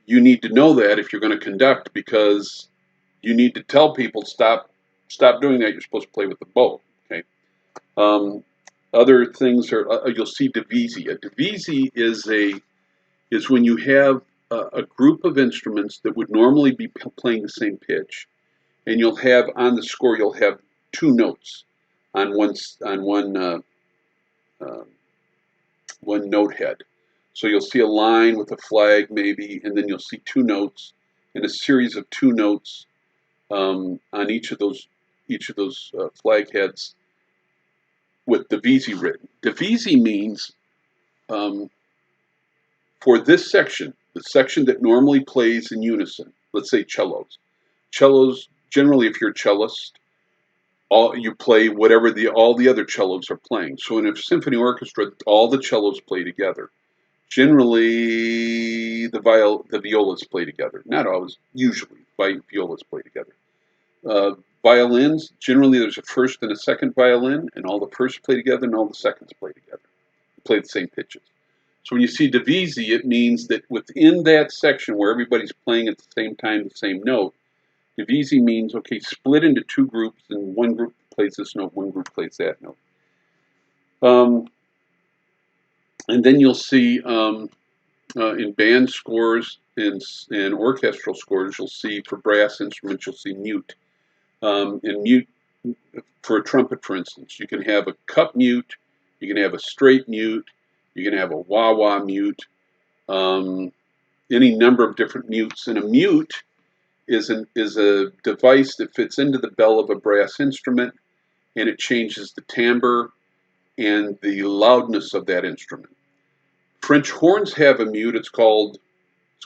You need to know that if you're going to conduct, because you need to tell people stop doing that. You're supposed to play with the bow. Okay. Other things are you'll see divisi. A divisi is when you have a group of instruments that would normally be playing the same pitch, and you'll have on the score you'll have 2 notes on one note head. So you'll see a line with a flag maybe, and then you'll see 2 notes and a series of 2 notes on each of those flag heads with divisi written. Divisi means for this section, the section that normally plays in unison, let's say cellos. Cellos, generally if you're a cellist, you play whatever all the other cellos are playing. So in a symphony orchestra, all the cellos play together. Generally, the violas play together. Not always, usually, violas play together. Violins, generally there's a first and a second violin, and all the firsts play together and all the seconds play together. They play the same pitches. So when you see divisi, it means that within that section where everybody's playing at the same time the same note, divisi means, okay, split into 2 groups, and one group plays this note, one group plays that note. And then you'll see in band scores, in orchestral scores, you'll see for brass instruments, you'll see mute. In mute, for a trumpet, for instance, you can have a cup mute, you can have a straight mute, you can have a wah-wah mute, any number of different mutes. And a mute is a device that fits into the bell of a brass instrument, and it changes the timbre and the loudness of that instrument. French horns have a mute. It's called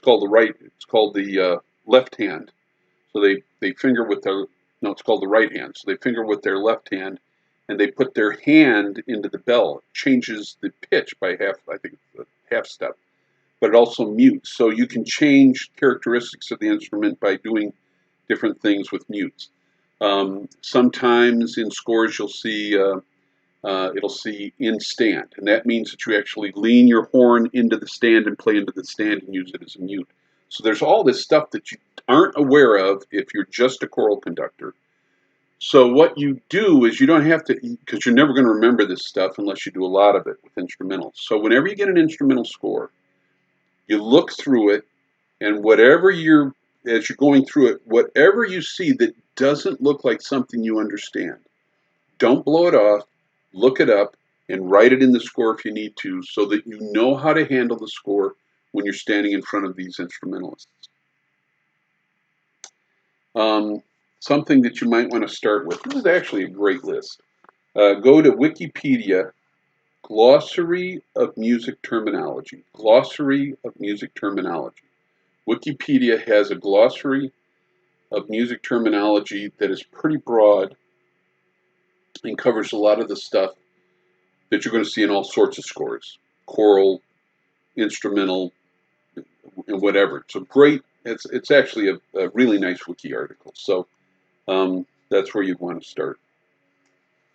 the left hand. So they finger with their, no, it's called the right hand. So they finger with their left hand, and they put their hand into the bell. It changes the pitch by half step, but it also mutes. So you can change characteristics of the instrument by doing different things with mutes. Sometimes in scores you'll see it'll see in stand, and that means that you actually lean your horn into the stand and play into the stand and use it as a mute. So there's all this stuff that you aren't aware of if you're just a choral conductor. So what you do is you don't have to, because you're never going to remember this stuff unless you do a lot of it with instrumentals. So whenever you get an instrumental score, you look through it, and as you're going through it, whatever you see that doesn't look like something you understand, don't blow it off. Look it up and write it in the score if you need to, so that you know how to handle the score when you're standing in front of these instrumentalists. something that you might want to start with. This is actually a great list. Go to Wikipedia, Glossary of Music Terminology. Glossary of Music Terminology. Wikipedia has a glossary of music terminology that is pretty broad and covers a lot of the stuff that you're going to see in all sorts of scores, choral, instrumental, and whatever. So great. It's actually a really nice wiki article. So that's where you'd want to start.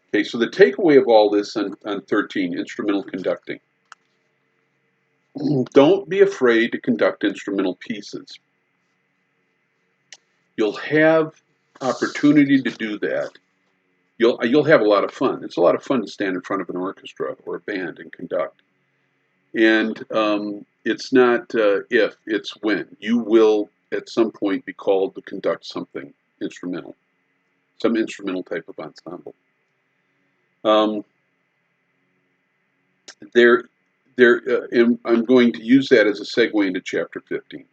Okay, so the takeaway of all this on 13, instrumental conducting. Don't be afraid to conduct instrumental pieces. You'll have opportunity to do that. You'll have a lot of fun. It's a lot of fun to stand in front of an orchestra or a band and conduct. And it's not if, it's when. You will at some point be called to conduct something instrumental, some instrumental type of ensemble. And I'm going to use that as a segue into chapter 15.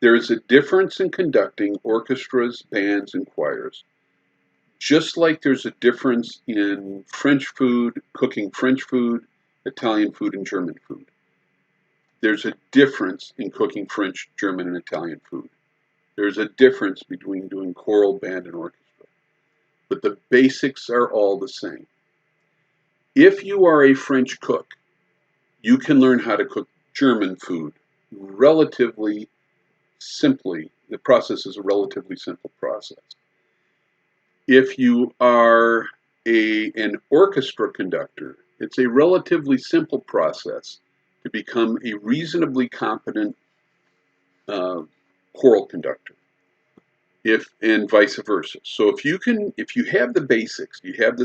There is a difference in conducting orchestras, bands, and choirs. Just like there's a difference in French food, cooking French food, Italian food, and German food. There's a difference in cooking French, German, and Italian food. There's a difference between doing choral, band, and orchestra. But the basics are all the same. If you are a French cook, you can learn how to cook German food relatively simply. The process is a relatively simple process. If you are an orchestra conductor, it's a relatively simple process to become a reasonably competent choral conductor, and vice versa. So if you have the basics, you have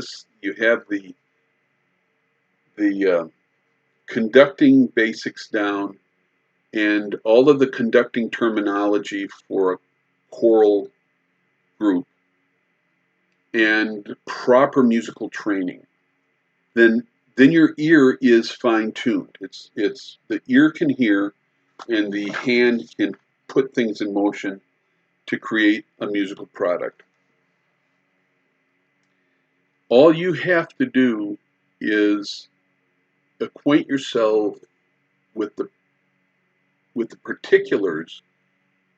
the conducting basics down, and all of the conducting terminology for a choral group, and proper musical training, then your ear is fine-tuned. It's the ear can hear, and the hand can put things in motion to create a musical product. All you have to do is acquaint yourself with the particulars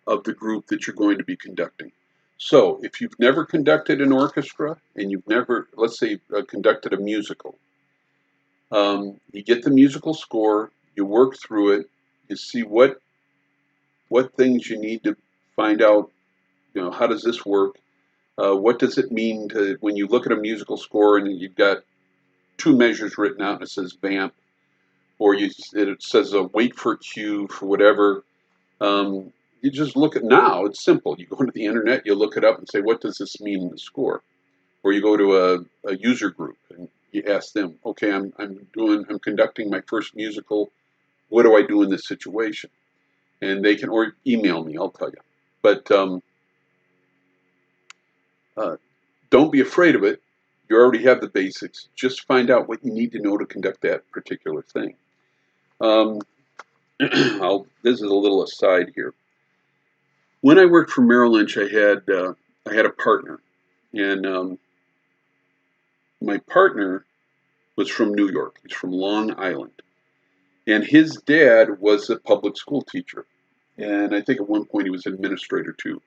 of the group that you're going to be conducting. So if you've never conducted an orchestra, and you've never, let's say, conducted a musical, you get the musical score, you work through it, you see what things you need to find out, how does this work? What does it mean when you look at a musical score and you've got two measures written out and it says vamp, or it says wait for cue for whatever. You just look at, now it's simple. You go to the internet, you look it up and say, what does this mean in the score? Or you go to a user group and you ask them, okay, I'm conducting my first musical. What do I do in this situation? And they can, or email me, I'll tell you. But don't be afraid of it. You already have the basics. Just find out what you need to know to conduct that particular thing. This is a little aside here. When I worked for Merrill Lynch, I had a partner, and my partner was from New York. He's from Long Island, and his dad was a public school teacher, and I think at one point he was an administrator too.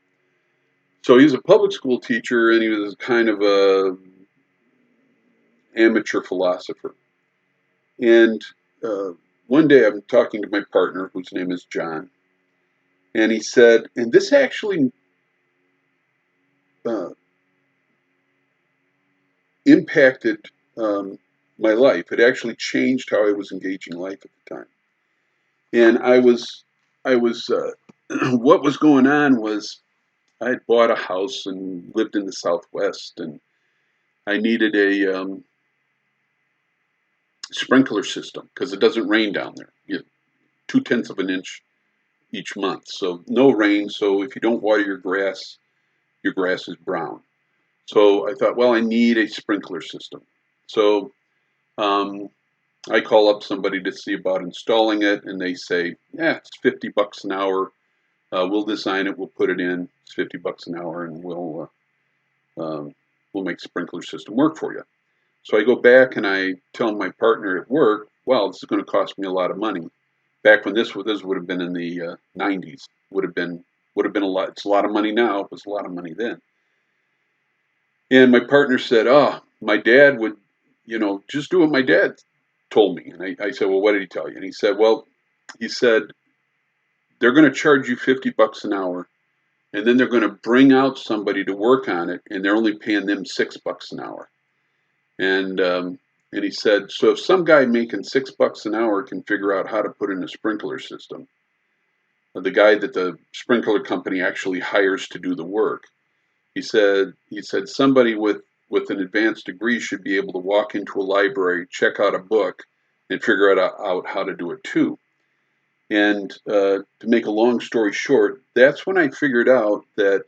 So he was a public school teacher, and he was kind of a amateur philosopher. And one day I'm talking to my partner, whose name is John, and he said, and this actually impacted my life. It actually changed how I was engaging life at the time. And I was what was going on was I had bought a house and lived in the Southwest, and I needed a sprinkler system because it doesn't rain down there. You get 0.2 of an inch each month, so no rain. So if you don't water your grass is brown. So I thought, well, I need a sprinkler system. So I call up somebody to see about installing it, and they say, yeah, it's $50 an hour. We'll design it, we'll put it in. It's $50 an hour, and we'll we'll make the sprinkler system work for you. So I go back and I tell my partner at work, well, this is going to cost me a lot of money. Back when this would have been in the 90s, would have been a lot. It's a lot of money now. It was a lot of money then. And my partner said, "Oh, my dad would, just do what my dad told me." And I said, "Well, what did he tell you?" And he said, "Well, he said they're going to charge you $50 an hour, and then they're going to bring out somebody to work on it, and they're only paying them $6 an hour." And he said, "So if some guy making $6 an hour can figure out how to put in a sprinkler system, the guy that the sprinkler company actually hires to do the work, he said somebody with an advanced degree should be able to walk into a library, check out a book, and figure out how to do it too." And to make a long story short, that's when I figured out that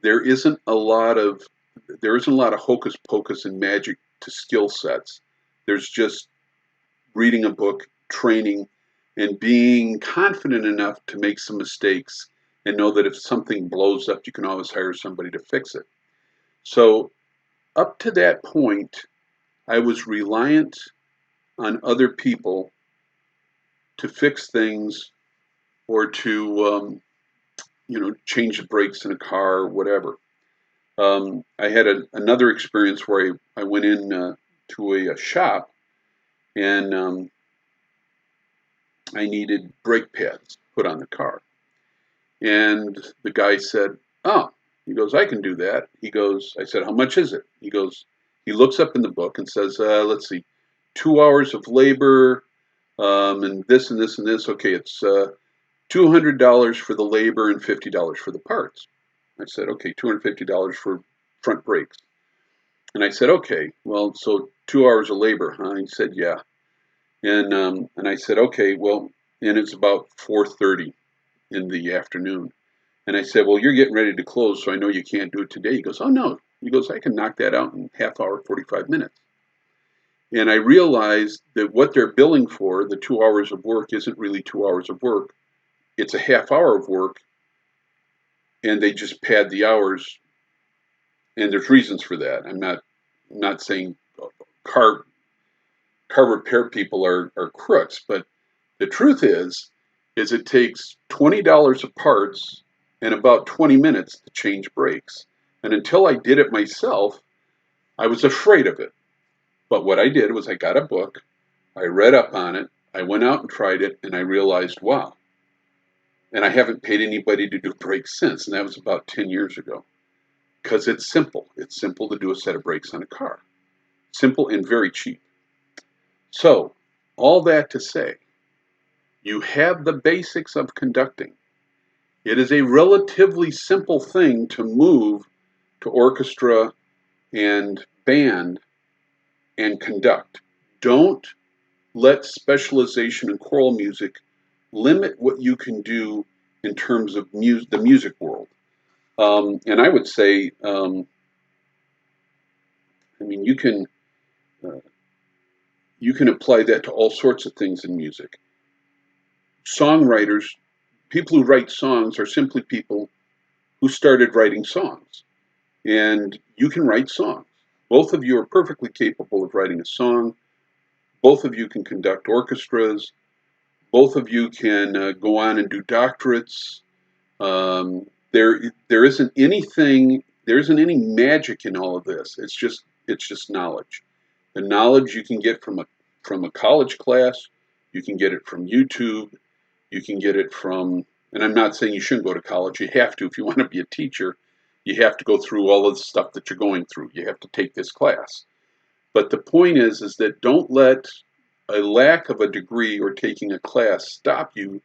there isn't a lot of hocus pocus and magic to skill sets. There's just reading a book, training, and being confident enough to make some mistakes and know that if something blows up, you can always hire somebody to fix it. So up to that point, I was reliant on other people to fix things or to change the brakes in a car or whatever. I had another experience where I went in to a shop and I needed brake pads put on the car. And the guy said, "Oh," he goes, "I can do that." He goes, I said, "How much is it?" He goes, he looks up in the book and says, let's see, 2 hours of labor and this and this and this. Okay, it's $200 for the labor and $50 for the parts. I said, "Okay, $250 for front brakes." And I said, "Okay, well, so 2 hours of labor, huh?" He said, "Yeah." And I said, "Okay, well," and it's about 4:30 in the afternoon. And I said, "Well, you're getting ready to close, so I know you can't do it today." He goes, "Oh, no." He goes, "I can knock that out in half hour, 45 minutes. And I realized that what they're billing for, the 2 hours of work, isn't really 2 hours of work. It's a half hour of work, and they just pad the hours. And there's reasons for that. I'm not saying car repair people are crooks, but the truth is it takes $20 of parts and about 20 minutes to change brakes. And until I did it myself, I was afraid of it. But what I did was I got a book, I read up on it, I went out and tried it, and I realized, wow. And I haven't paid anybody to do brakes since, and that was about 10 years ago. Because it's simple. It's simple to do a set of brakes on a car. Simple and very cheap. So, all that to say, you have the basics of conducting. It is a relatively simple thing to move to orchestra and band and conduct. Don't let specialization in choral music limit what you can do in terms of the music world. And I would say, you can apply that to all sorts of things in music. Songwriters, people who write songs, are simply people who started writing songs. And you can write songs. Both of you are perfectly capable of writing a song. Both of you can conduct orchestras. Both of you can go on and do doctorates. There isn't anything. There isn't any magic in all of this. It's just knowledge. The knowledge you can get from a college class. You can get it from YouTube. You can get it from. And I'm not saying you shouldn't go to college. You have to if you want to be a teacher. You have to go through all of the stuff that you're going through. You have to take this class. But the point is that don't let a lack of a degree or taking a class stop you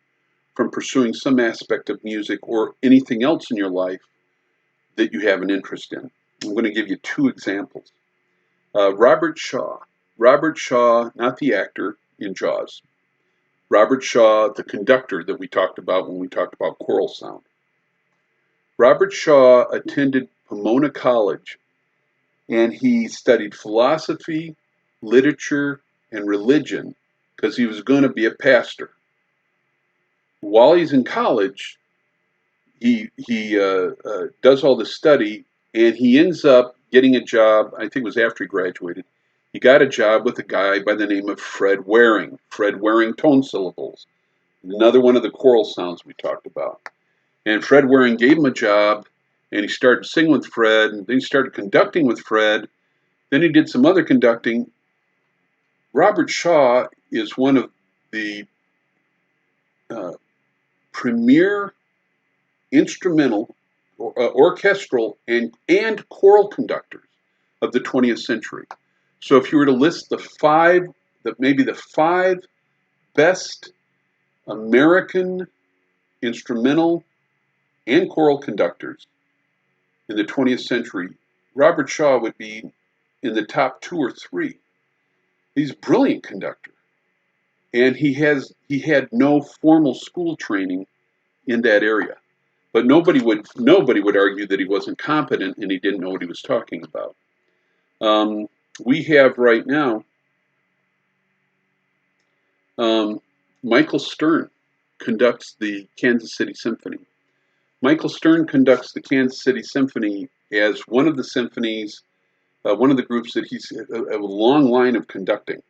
from pursuing some aspect of music or anything else in your life that you have an interest in. I'm going to give you two examples. Robert Shaw, not the actor in Jaws. Robert Shaw, the conductor that we talked about when we talked about choral sound. Robert Shaw attended Pomona College, and he studied philosophy, literature, and religion because he was going to be a pastor. While he's in college, he does all the study And he ends up getting a job, I think it was after he graduated. He got a job with a guy by the name of Fred Waring. Fred Waring tone syllables, another one of the choral sounds we talked about. And Fred Waring gave him a job, and he started singing with Fred, and then he started conducting with Fred. Then he did some other conducting. Robert Shaw is one of the premier instrumental, orchestral, and choral conductors of the 20th century. So if you were to list maybe the five best American instrumental and choral conductors in the 20th century, Robert Shaw would be in the top two or three. He's a brilliant conductor, and he had no formal school training in that area. But nobody would argue that he wasn't competent and he didn't know what he was talking about. We have right now Michael Stern conducts the Kansas City Symphony. Michael Stern conducts the Kansas City Symphony as one of the symphonies, one of the groups that he's a long line of conducting.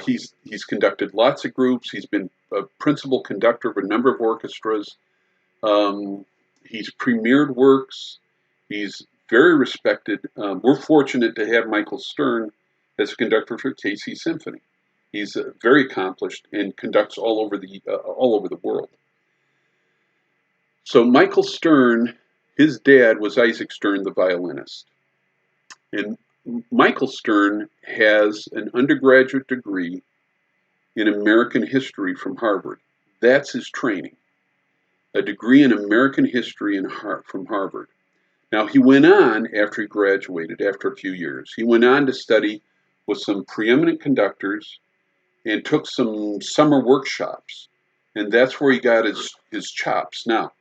He's conducted lots of groups. He's been a principal conductor of a number of orchestras. He's premiered works. He's very respected. We're fortunate to have Michael Stern as a conductor for KC Symphony. He's very accomplished and conducts all over the world. So Michael Stern, his dad was Isaac Stern, the violinist, and Michael Stern has an undergraduate degree in American history from Harvard. That's his training, a degree in American history from Harvard. Now, he went on, after he graduated, after a few years, he went on to study with some preeminent conductors and took some summer workshops. And that's where he got his chops. Now,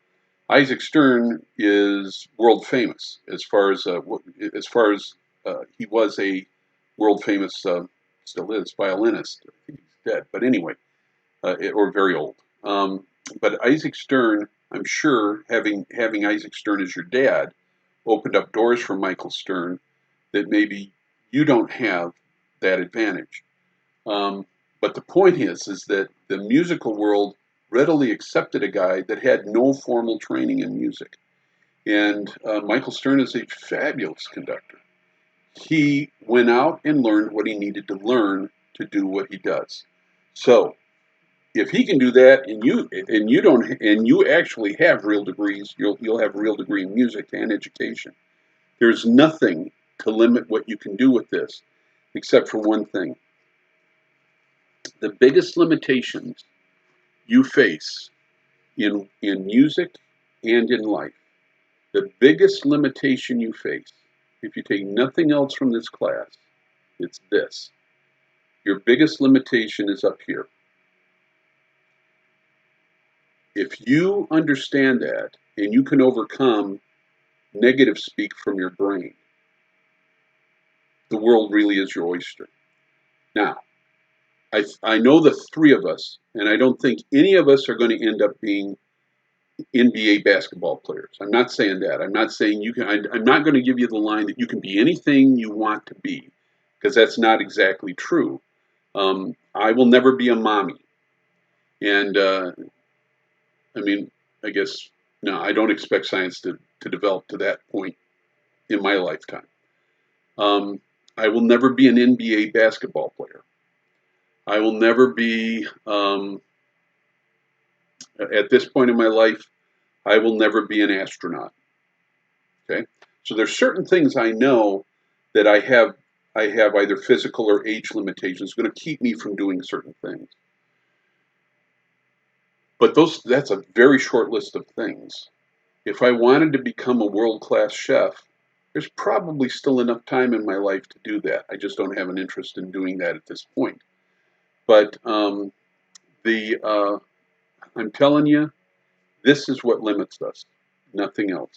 Isaac Stern is world famous as far as he was a world famous, still is, violinist. I think he's dead, but anyway, or very old. But Isaac Stern, I'm sure, having Isaac Stern as your dad, opened up doors for Michael Stern that maybe you don't have that advantage. But the point is that the musical world readily accepted a guy that had no formal training in music. And Michael Stern is a fabulous conductor. He went out and learned what he needed to learn to do what he does. So if he can do that, and you actually have real degrees, you'll have a real degree in music and education. There's nothing to limit what you can do with this, except for one thing. The biggest limitations you face in music and in life, the biggest limitation you face, if you take nothing else from this class, it's this. Your biggest limitation is up here. If you understand that and you can overcome negative speak from your brain, the world really is your oyster. Now, I know the three of us, and I don't think any of us are going to end up being NBA basketball players. I'm not saying that. I'm not saying you can. I'm not going to give you the line that you can be anything you want to be, because that's not exactly true. I will never be a mommy, and I mean, I guess no. I don't expect science to develop to that point in my lifetime. I will never be an NBA basketball player. I will never be, at this point in my life, I will never be an astronaut. Okay? So there's certain things I know that I have either physical or age limitations going to keep me from doing certain things. But that's a very short list of things. If I wanted to become a world-class chef, there's probably still enough time in my life to do that. I just don't have an interest in doing that at this point. But I'm telling you, this is what limits us, nothing else.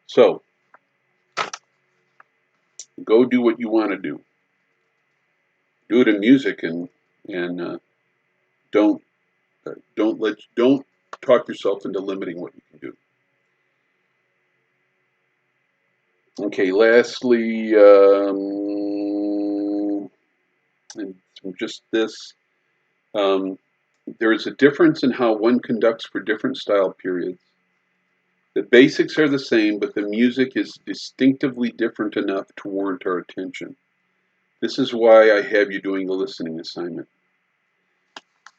So go do what you want to do. Do it in music, and don't talk yourself into limiting what you can do. Okay, lastly, and just this, there is a difference in how one conducts for different style periods. The basics are the same, but the music is distinctively different enough to warrant our attention. This is why I have you doing the listening assignment.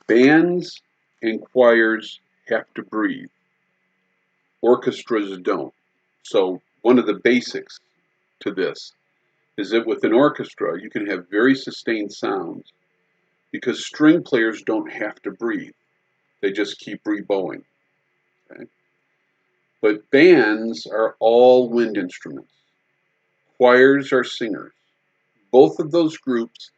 Bands and choirs have to breathe. Orchestras don't. So one of the basics to this is that with an orchestra, you can have very sustained sounds because string players don't have to breathe. They just keep rebowing. Okay? But bands are all wind instruments. Choirs are singers. Both of those groups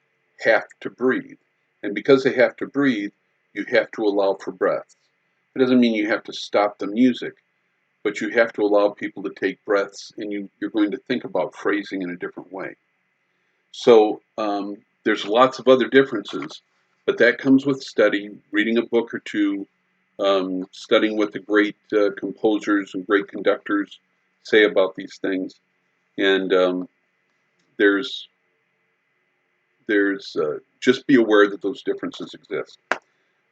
have to breathe. And because they have to breathe, you have to allow for breaths. It doesn't mean you have to stop the music, but you have to allow people to take breaths, and you're going to think about phrasing in a different way. So there's lots of other differences, but that comes with study, reading a book or two, studying what the great composers and great conductors say about these things. And there's just be aware that those differences exist.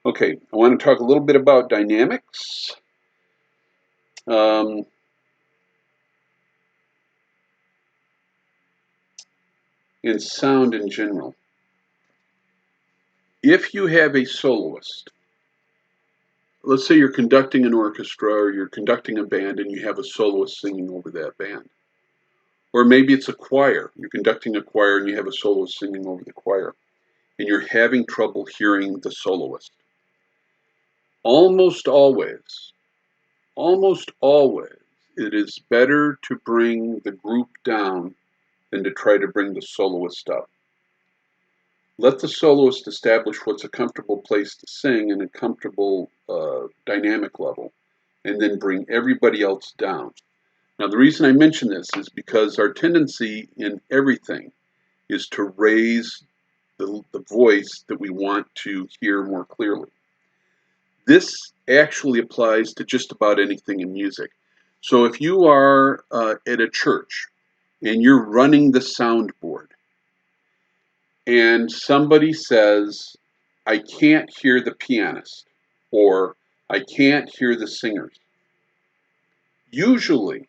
Okay, I want to talk a little bit about dynamics. Um, and sound in general. If you have a soloist, let's say you're conducting an orchestra or you're conducting a band and you have a soloist singing over that band. Or maybe it's a choir. You're conducting a choir and you have a soloist singing over the choir. And you're having trouble hearing the soloist. Almost always, it is better to bring the group down than to try to bring the soloist up. Let the soloist establish what's a comfortable place to sing and a comfortable dynamic level, and then bring everybody else down. Now, the reason I mention this is because our tendency in everything is to raise the voice that we want to hear more clearly. This actually applies to just about anything in music. So if you are at a church and you're running the soundboard and somebody says, I can't hear the pianist or I can't hear the singers, usually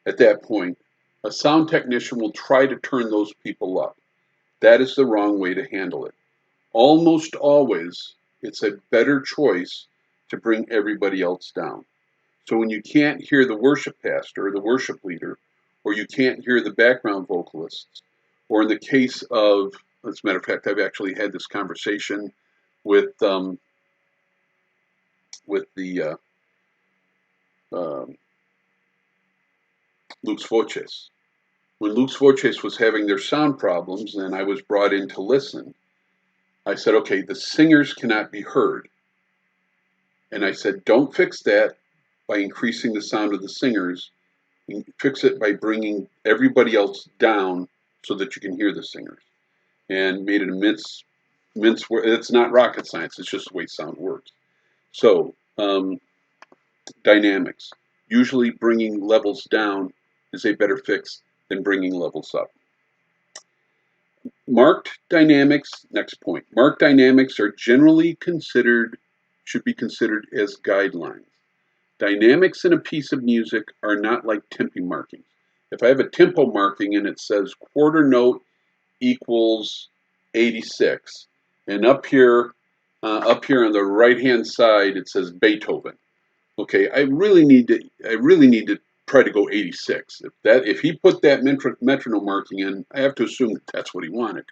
at that point, a sound technician will try to turn those people up. That is the wrong way to handle it. Almost always, it's a better choice to bring everybody else down. So when you can't hear the worship pastor or the worship leader, or you can't hear the background vocalists, or in the case of, as a matter of fact, I've actually had this conversation with the Lux Voces. When Lux Voces was having their sound problems and I was brought in to listen, I said, okay, the singers cannot be heard. And I said, don't fix that by increasing the sound of the singers. Fix it by bringing everybody else down so that you can hear the singers. And made it a mince. It's not rocket science. It's just the way sound works. So dynamics. Usually bringing levels down is a better fix than bringing levels up. Marked dynamics, next point. Marked dynamics are generally should be considered as guidelines. Dynamics in a piece of music are not like tempi markings. If I have a tempo marking and it says quarter note equals 86, and up here on the right hand side it says Beethoven. Okay, I really need to try to go 86. If he put that metronome marking in, I have to assume that that's what he wanted.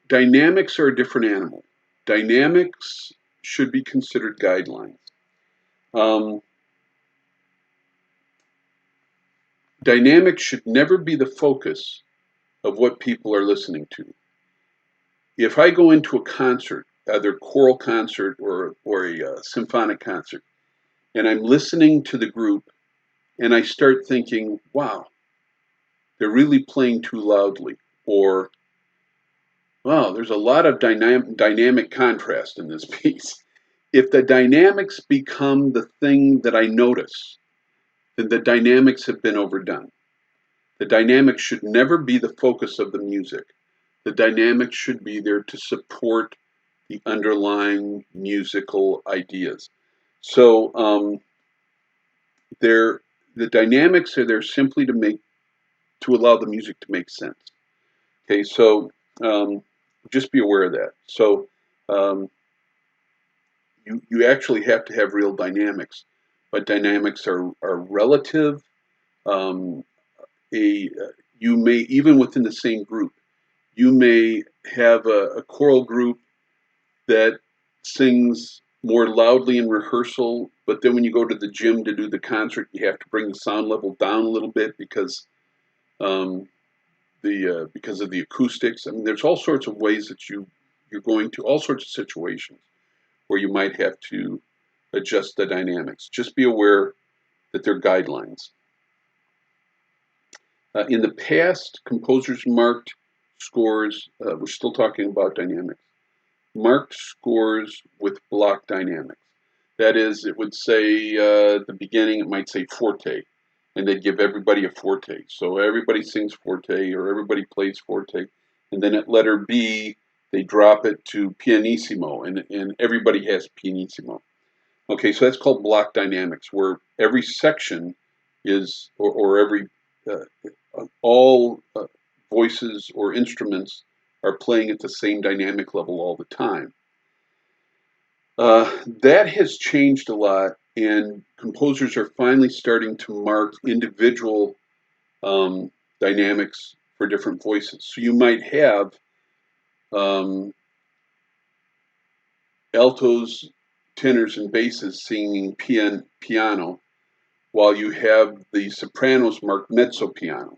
Dynamics are a different animal. Dynamics should be considered guidelines. Dynamics should never be the focus of what people are listening to. If I go into a concert, either choral concert or a symphonic concert, and I'm listening to the group, and I start thinking, wow, they're really playing too loudly, or wow, there's a lot of dynamic contrast in this piece. If the dynamics become the thing that I notice, then the dynamics have been overdone. The dynamics should never be the focus of the music. The dynamics should be there to support the underlying musical ideas. So the dynamics are there simply to allow the music to make sense. Okay, so just be aware of that. So um, you actually have to have real dynamics, but dynamics are relative. Um, you may, even within the same group, you may have a choral group that sings more loudly in rehearsal, but then when you go to the gym to do the concert, you have to bring the sound level down a little bit because um, because of the acoustics. I mean, there's all sorts of ways that you're going to all sorts of situations where you might have to adjust the dynamics. Just be aware that they're guidelines. In the past, composers marked scores. We're still talking about dynamics. Marked scores with block dynamics. That is, it would say at the beginning, it might say forte, and they'd give everybody a forte. So everybody sings forte or everybody plays forte. And then at letter B, they drop it to pianissimo, and everybody has pianissimo. Okay, so that's called block dynamics, where every section is, or every, all voices or instruments are playing at the same dynamic level all the time. That has changed a lot, and composers are finally starting to mark individual dynamics for different voices. So you might have um, altos, tenors, and basses singing piano, while you have the sopranos marked mezzo piano.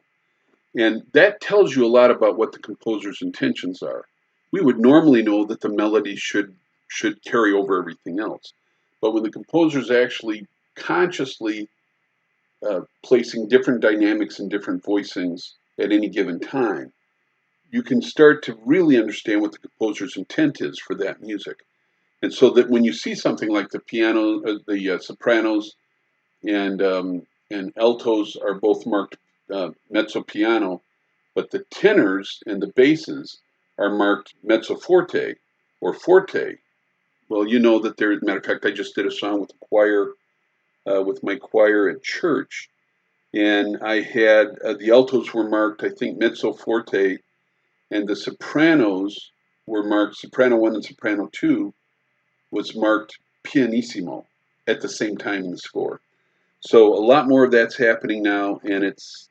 And that tells you a lot about what the composer's intentions are. We would normally know that the melody should carry over everything else. But when the composer is actually consciously placing different dynamics and different voicings at any given time, you can start to really understand what the composer's intent is for that music. And so that when you see something like the piano, the sopranos and altos are both marked mezzo piano, but the tenors and the basses are marked mezzo forte or forte. Well, you know that there. Matter of fact, I just did a song with the choir, with my choir at church, and I had the altos were marked, I think, mezzo forte, and the sopranos were marked soprano one and soprano two was marked pianissimo at the same time in the score. So a lot more of that's happening now, and it's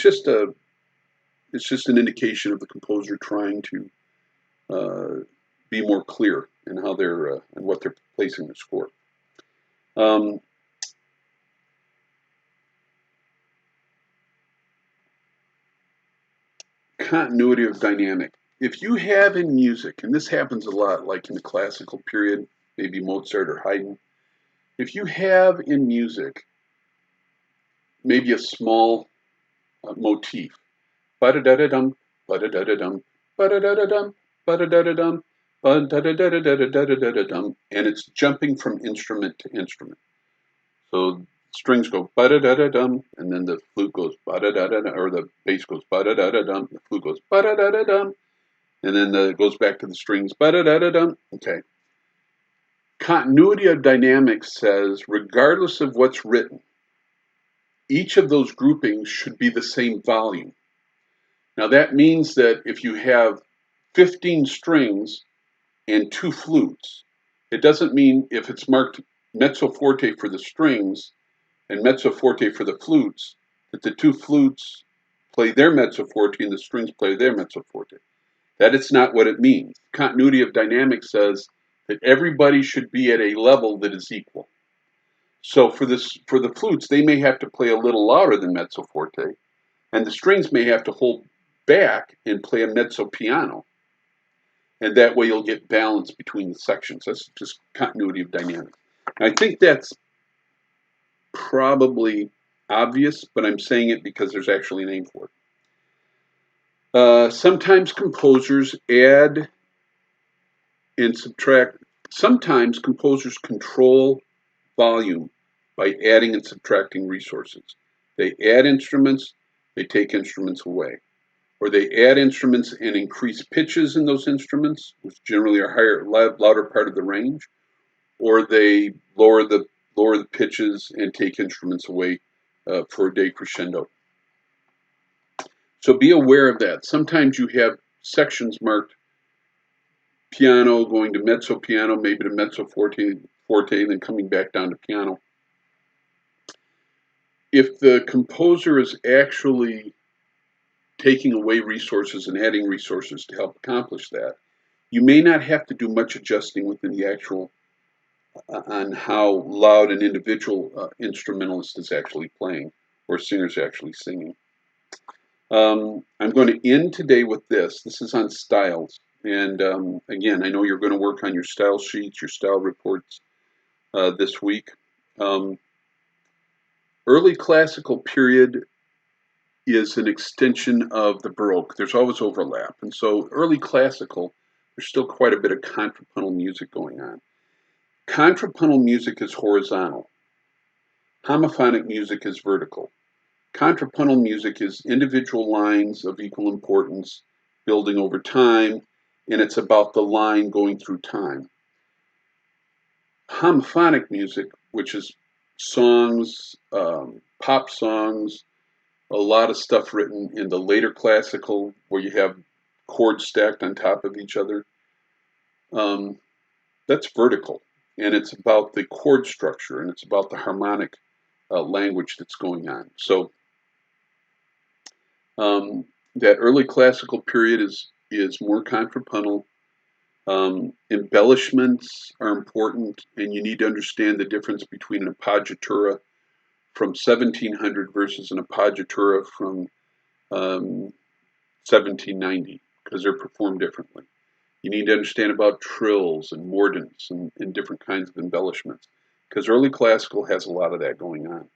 just an indication of the composer trying to be more clear in how they're and what they're placing the score. Um, Continuity of dynamic. If you have in music, and this happens a lot, like in the classical period, maybe Mozart or Haydn, if you have in music maybe a small motif, ba-da-da-da-dum, ba-da-da-da-dum, ba-da-da-da-dum, ba-da-da-da-dum, ba-da-da-da-da-da-da-da-da-dum, and it's jumping from instrument to instrument. So strings go ba-da-da-da-dum, and then the flute goes ba-da-da-da, or the bass goes ba-da-da-da-dum, the flute goes ba-da-da-da-dum, and then it goes back to the strings ba-da-da-da-dum. Okay. Continuity of dynamics says, regardless of what's written, each of those groupings should be the same volume. Now that means that if you have 15 strings and 2 flutes, it doesn't mean if it's marked mezzo forte for the strings and mezzo forte for the flutes, that the 2 flutes play their mezzo forte and the strings play their mezzo forte. That is not what it means. Continuity of dynamics says that everybody should be at a level that is equal. So for the flutes, they may have to play a little louder than mezzo forte, and the strings may have to hold back and play a mezzo piano. And that way you'll get balance between the sections. That's just continuity of dynamics. And I think that's probably obvious, but I'm saying it because there's actually a name for it. Sometimes composers add and subtract. Sometimes composers control volume by adding and subtracting resources. They add instruments, they take instruments away. Or they add instruments and increase pitches in those instruments, which generally are higher, louder part of the range, or they lower the pitches and take instruments away for a decrescendo. So be aware of that. Sometimes you have sections marked piano going to mezzo piano, maybe to mezzo forte, then coming back down to piano. If the composer is actually taking away resources and adding resources to help accomplish that, you may not have to do much adjusting within the actual on how loud an individual instrumentalist is actually playing or singer is actually singing. I'm going to end today with this. This is on styles. And again, I know you're going to work on your style sheets, your style reports this week. Early classical period is an extension of the Baroque. There's always overlap. And so early classical, there's still quite a bit of contrapuntal music going on. Contrapuntal music is horizontal. Homophonic music is vertical. Contrapuntal music is individual lines of equal importance building over time, and it's about the line going through time. Homophonic music, which is songs, pop songs, a lot of stuff written in the later classical where you have chords stacked on top of each other, that's vertical. And it's about the chord structure, and it's about the harmonic language that's going on. So that early classical period is more contrapuntal. Embellishments are important, and you need to understand the difference between an appoggiatura from 1700 versus an appoggiatura from 1790, because they're performed differently. You need to understand about trills and mordents and different kinds of embellishments, because early classical has a lot of that going on.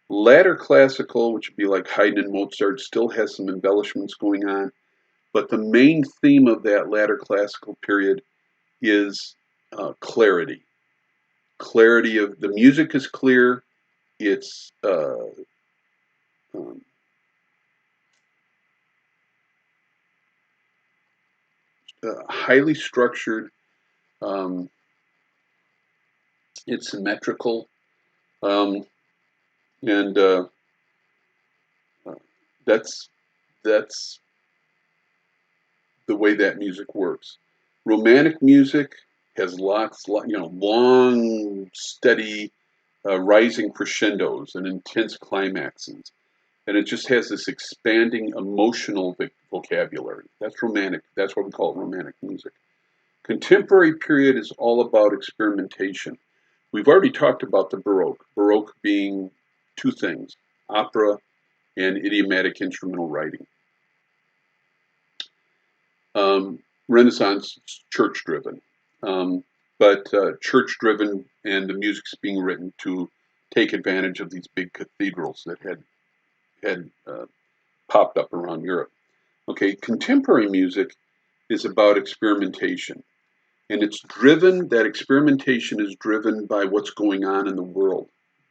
Latter classical, which would be like Haydn and Mozart, still has some embellishments going on, but the main theme of that latter classical period is clarity. Clarity of the music is clear. It's highly structured. It's symmetrical, and that's the way that music works. Romantic music has long, steady, rising crescendos and intense climaxes, and it just has this expanding emotional vocabulary. That's romantic. That's what we call it, romantic music. Contemporary period is all about experimentation. We've already talked about the Baroque. Baroque being two things: opera and idiomatic instrumental writing. Renaissance, church-driven, but church-driven, and the music's being written to take advantage of these big cathedrals that had popped up around Europe. Okay, contemporary music is about experimentation, and that experimentation is driven by what's going on in the world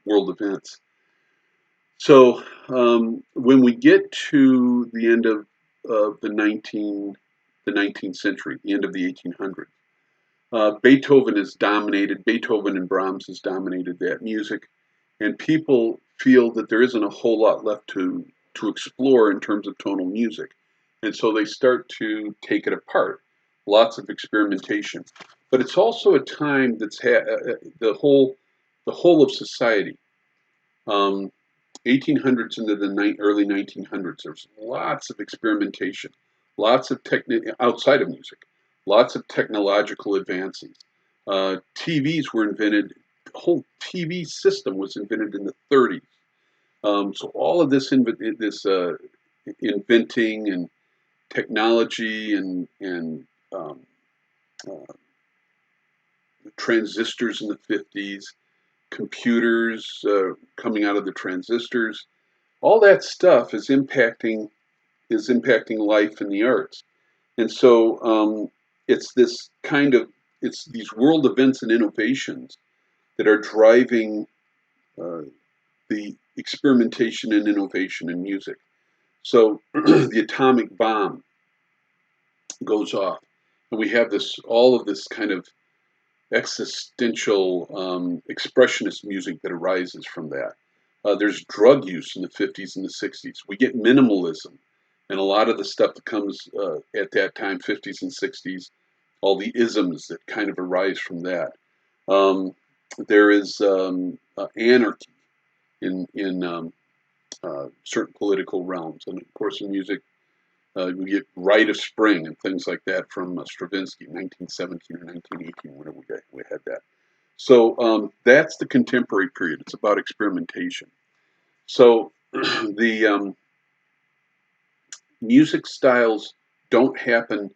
events. So when we get to the end of the 19th century, the end of the 1800s, Beethoven and Brahms has dominated that music, and people feel that there isn't a whole lot left to explore in terms of tonal music. And so they start to take it apart. Lots of experimentation. But it's also a time that's the whole of society. 1800s into the early 1900s, there's lots of experimentation, lots of outside of music, lots of technological advances. TVs were invented. The whole TV system was invented in the 30s. So all of this inventing and technology and transistors in the 50s, computers coming out of the transistors, all that stuff is impacting life in the arts. And so it's these world events and innovations that are driving the experimentation and innovation in music. So the atomic bomb goes off, and we have all of this kind of existential expressionist music that arises from that. There's drug use in the 50s and the 60s. We get minimalism, and a lot of the stuff that comes at that time, 50s and 60s, all the isms that kind of arise from that. There is anarchy in certain political realms, and of course in music, we get Rite of Spring and things like that from Stravinsky, 1917 or 1918, whenever we had that. So that's the contemporary period. It's about experimentation. So the music styles don't happen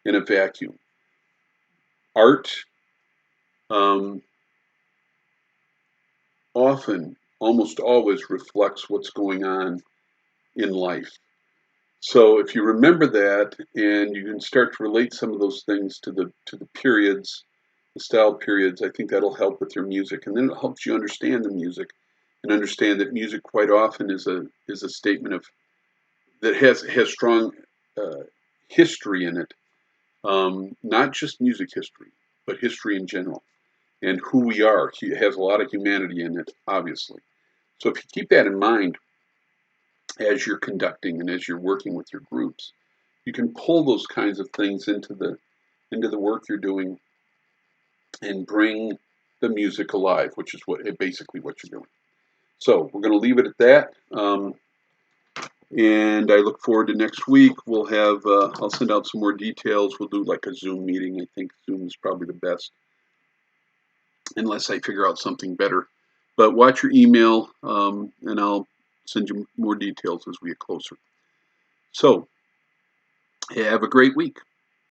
in a vacuum. Art um, often, almost always, reflects what's going on in life. So if you remember that, and you can start to relate some of those things to the periods, the style periods, I think that'll help with your music, and then it helps you understand the music, and understand that music quite often is a statement of that has strong uh, history in it, not just music history, but history in general, and who we are. It has a lot of humanity in it, obviously. So if you keep that in mind as you're conducting and as you're working with your groups, you can pull those kinds of things into the work you're doing and bring the music alive, which is basically what you're doing. So we're going to leave it at that. And I look forward to next week. We'll have, I'll send out some more details. We'll do like a Zoom meeting. I think Zoom is probably the best, unless I figure out something better. But watch your email, and I'll send you more details as we get closer. So have a great week.